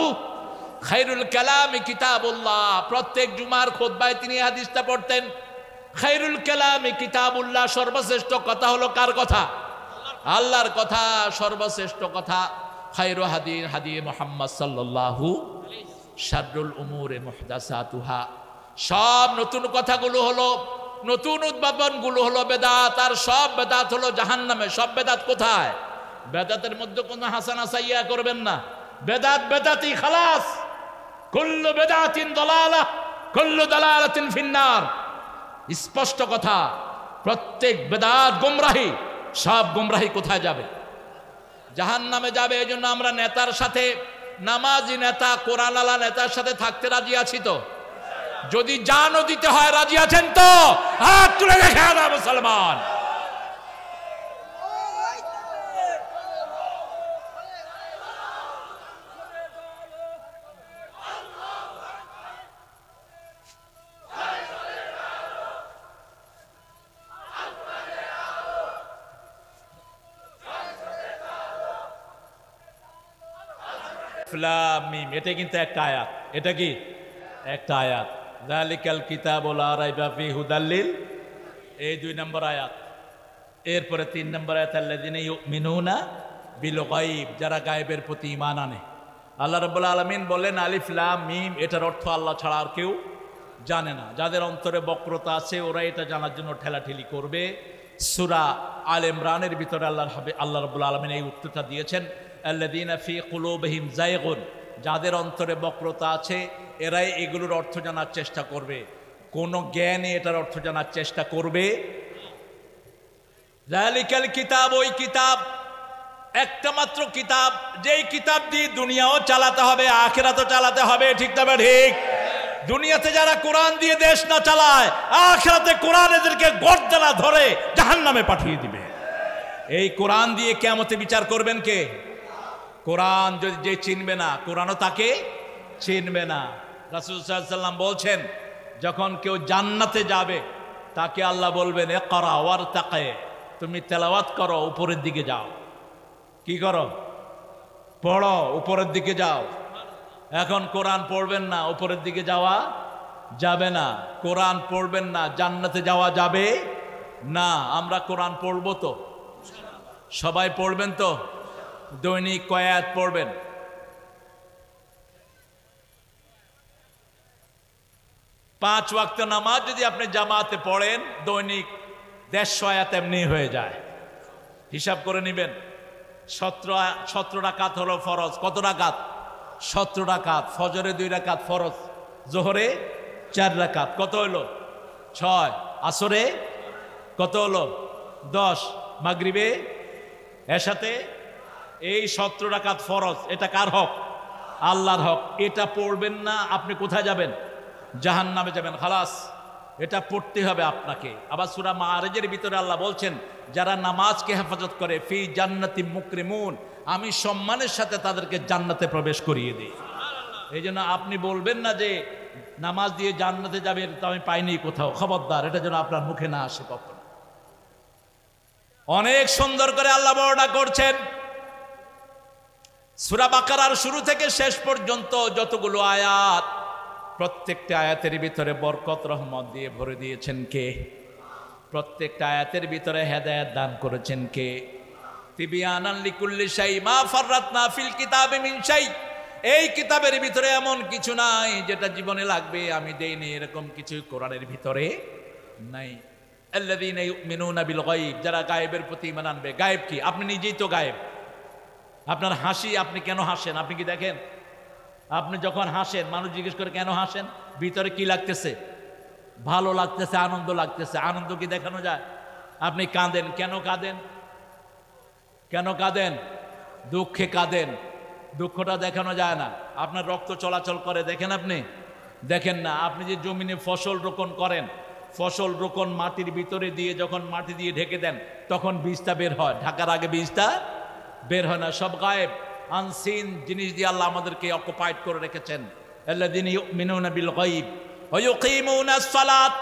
খায়রুল কালামি কিতাবুল্লাহ। প্রত্যেক জুমার খুতবায় তিনি হাদিসটা পড়তেন, খায়রুল কালামি কিতাবুল্লাহ। সর্বশ্রেষ্ঠ কথা হলো কার কথা? আল্লাহর কথা। সর্বশ্রেষ্ঠ কথা খায়রু হাদি হাদি মুহাম্মদ সাল্লাল্লাহু, শাররুল উমুরে মুহদাসাতুহা। সব নতুন কথাগুলো হলো, নতুন উদ্ভাবনগুলো হলো বেদাত, আর সব বেদাত হলো জাহান্নামে। সব বেদাত কোথায়? বেদাতের মধ্যে কোনো হাসানা সাইয়া করবেন না। বেদাত বেদাতি খালাস। কুল্লু বেদাতিন দালালাহ কুল্লু দালালাতিন ফিন্নার। স্পষ্ট কথা, প্রত্যেক বেদাত গোমরাহি। সব গোমরাহি কোথায় যাবে? জাহান্নামে যাবে। এই জন্য আমরা নেতার সাথে, নামাজি নেতা, কোরআনওয়ালা নেতার সাথে থাকতে রাজি আছি তো? যদি জানও দিতে হয় রাজি আছেন তো? হাত তুলে দেখে না মুসলমান। এটা কিন্তু একটা আয়াত। এটা কি একটা আয়াত? যালিকাল কিতাবু লা রাইবা ফীহি হুদাল লিল, এই 2 নম্বর আয়াত। এরপরে 3 নম্বর আয়াত আল্লাযিনা ইউমিনুনা বিল গায়ব, যারা গায়েবের প্রতি ঈমান আনে। আল্লাহ রাব্বুল আলামিন বলেন আলিফ লাম মিম, এটার অর্থ আল্লাহ ছাড়া আর কেউ জানে না। যাদের অন্তরে বক্রতা আছে ওরা এটা জানার জন্য ঠেলাঠেলি করবে। সূরা আল ইমরানের ভিতরে আল্লাহ রাব্বুল আলামিন এই উত্তরটা দিয়েছেন, আল্লাযীনা ফী কুলুবিহিম যায়গুন, যাদের অন্তরে বক্রতা আছে এরাই এগুলোর অর্থ জানার চেষ্টা করবে, কোন জ্ঞানে এটার অর্থ জানার চেষ্টা করবে। যালিকাল কিতাব, ওই কিতাব, একটা মাত্র কিতাব, যেই কিতাব দিয়ে দুনিয়াও চালাতে হবে, আখিরাতও চালাতে হবে। ঠিক তবে ঠিক? দুনিয়াতে যারা কোরআন দিয়ে দেশ না চালায়, আখিরাতে কোরআন এদেরকে গর্দানা ধরে জাহান্নামে পাঠিয়ে দিবে। এই কোরআন দিয়ে কিয়ামতে বিচার করবেন কে? কোরআন যদি যে চিনবে না, কোরআনও তাকে চিনবে না। রাসূল সাল্লাল্লাহু আলাইহি ওয়াসাল্লাম বলছেন, যখন কেউ জান্নাতে যাবে তাকে আল্লাহ বলবেন ইকরা ওয়ারতাকি, তুমি তেলাওয়াত করো, উপরের দিকে যাও। কি করো? পড়ো, উপরের দিকে যাও। এখন কোরআন পড়বেন না, উপরের দিকে যাওয়া যাবে না। কোরআন পড়বেন না, জান্নাতে যাওয়া যাবে না। আমরা কোরআন পড়বো তো? সবাই পড়বেন তো? দৈনিক কয় আয়াত পড়বেন? 5 ওয়াক্ত নামাজ যদি আপনি জামাতে পড়েন, দৈনিক 150 আয়াত এমনি হয়ে যায়। হিসাব করে নেবেন। 17 রাকাত হলো ফরজ। কত রাকাত? 17 রাকাত। ফজরে 2 রাকাত ফরজ, জোহরে 4 রাকাত। কত হলো? 6। আসরে কত হলো 10, মাগরিবে এশাতে এই 17 রাকাত ফরজ। এটা কার হক? আল্লাহর হক। এটা পড়বেন না আপনি কোথায় যাবেন? জাহান্নামে যাবেন। খালাস, এটা পড়তে হবে আপনাকে। আবার সূরা মাআরিজের ভিতরে আল্লাহ বলছেন যারা নামাজকে হেফাজত করে ফি জান্নাতি মুকরিমুন, আমি সম্মানের সাথে তাদেরকে জান্নাতে প্রবেশ করিয়ে দিই। এই জন্য আপনি বলবেন না যে নামাজ দিয়ে জান্নাতে যাবে, এটা তো আমি পাইনি কোথাও। খবরদার, এটা যেন আপনার মুখে না আসে কখনো। অনেক সুন্দর করে আল্লাহ বর্ণনা করছেন সূরা বাকারার শুরু থেকে শেষ পর্যন্ত যতগুলো আয়াত, প্রত্যেকটা আয়াতের ভিতরে বরকত রহমত দিয়ে ভরে দিয়েছেন কে? প্রত্যেকটা আয়াতের ভিতরে হেদায়েত দান করেছেন কে? তিবিয়ানান লিকুল্লি শাই মা ফাররাতনা ফিল কিতাবি মিন শাই। এই কিতাবের ভিতরে এমন কিছু নাই যেটা জীবনে লাগবে আমি দেইনি, এরকম কিছু কোরআনের ভিতরে নাই। আল্লাযীনা ইউমিনুনা বিল গায়ব, যারা গায়েবের প্রতি ঈমান আনবে। গায়েব কি? আপনি নিজেই তো গায়েব। আপনার হাসি, আপনি কেন হাসেন? আপনি কি দেখেন? আপনি যখন হাসেন মানুষ জিজ্ঞেস করে কেন হাসেন? ভিতরে কি লাগতেছে? ভালো লাগতেছে, আনন্দ লাগতেছে। আনন্দ কি দেখানো যায়? আপনি কাঁদেন, কেন কাঁদেন? কেন কাঁদেন? দুঃখে কাঁদেন, দুঃখটা দেখানো যায় না। আপনার রক্ত চলাচল করে, দেখেন আপনি? দেখেন না। আপনি যে জমিনে ফসল রোপণ করেন, ফসল রোপণ মাটির ভিতরে দিয়ে যখন মাটি দিয়ে ঢেকে দেন তখন বীজটা বের হয়, ঢাকার আগে বীজটা বের হয় না। সব গায়েব, আনসিন জিনিস দিয়ে আল্লাহ আমাদেরকে অকুপাইড করে রেখেছেন। আল্লাযীনা ইউমিনুনা বিল গায়ব ওয়া ইউকিমুনাস সালাত।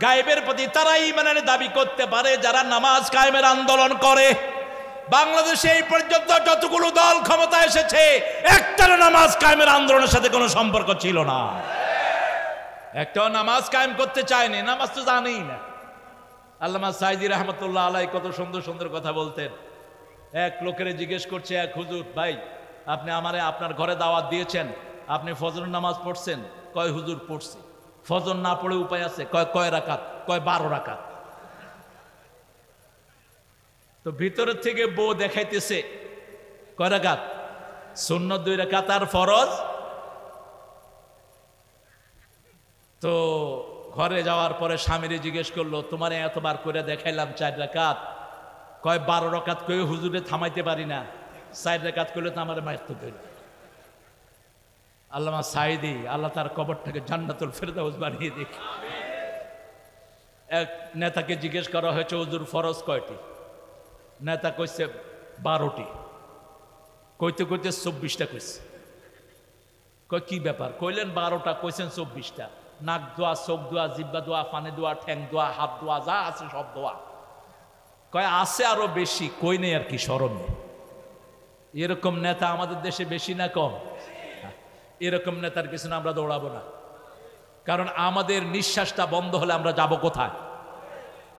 গায়েবের প্রতি তারাই ঈমানের দাবি করতে পারে যারা নামাজ কায়েমের আন্দোলন করে। বাংলাদেশে এই পর্যন্ত যতগুলো দল ক্ষমতা এসেছে একটারও নামাজ কায়েমের আন্দোলনের সাথে কোনো সম্পর্ক ছিল না। একটাও নামাজ কায়েম করতে চায়নি, নামাজ তো জানেই না। আল্লামা সাইদি রহমতুল্লাহ আলাইহি কত সুন্দর সুন্দর কথা বলতেন। এক লোকের জিজ্ঞেস করছে, এক হুজুর, ভাই আপনি আমারে আপনার ঘরে দাওয়াত দিয়েছেন, আপনি ফজর নামাজ পড়ছেন? কয় হুজুর পড়ছি। ফজর না পড়ে উপায় আছে? কয় রাকাত? 12 রাকাত। তো ভিতরের থেকে বউ দেখাইতেছে কয় রাকাত? সুন্নত 2 রাকাত আর ফরজ। তো ঘরে যাওয়ার পরে স্বামীরে জিজ্ঞেস করলো, তোমারে এতবার করে দেখাইলাম 4 রাকাত, কয় 12 রাকাত কয়ে হুজুরে থামাইতে পারি না, 4 রাকাত করলে তো আমার মারতে পারি। আল্লামা সাইদি, আল্লাহ তার কবরটাকে জান্নাতুল ফেরদাউস বানিয়ে দিক। এক নেতাকে জিজ্ঞেস করা হয়েছে, হুজুর ফরজ কয়টি? নেতা কইছে 12টি। কইতে কইতে 24টা কইছে। কয় কি ব্যাপার? কইলেন 12টা, কইছেন 24টা। নাক দোয়া, চোখ দোয়া, জিব্বা দোয়া, পানি দোয়া, ঠ্যাং দোয়া, হাত দোয়া, যা আছে সব দোয়া। কয় আছে আরো বেশি, কই নেই আর কি শরমে। এরকম নেতা আমাদের দেশে বেশি না কম? এরকম নেতার পিছনে আমরা দৌড়াবো না, কারণ আমাদের নিঃশ্বাসটা বন্ধ হলে আমরা যাব কোথায়?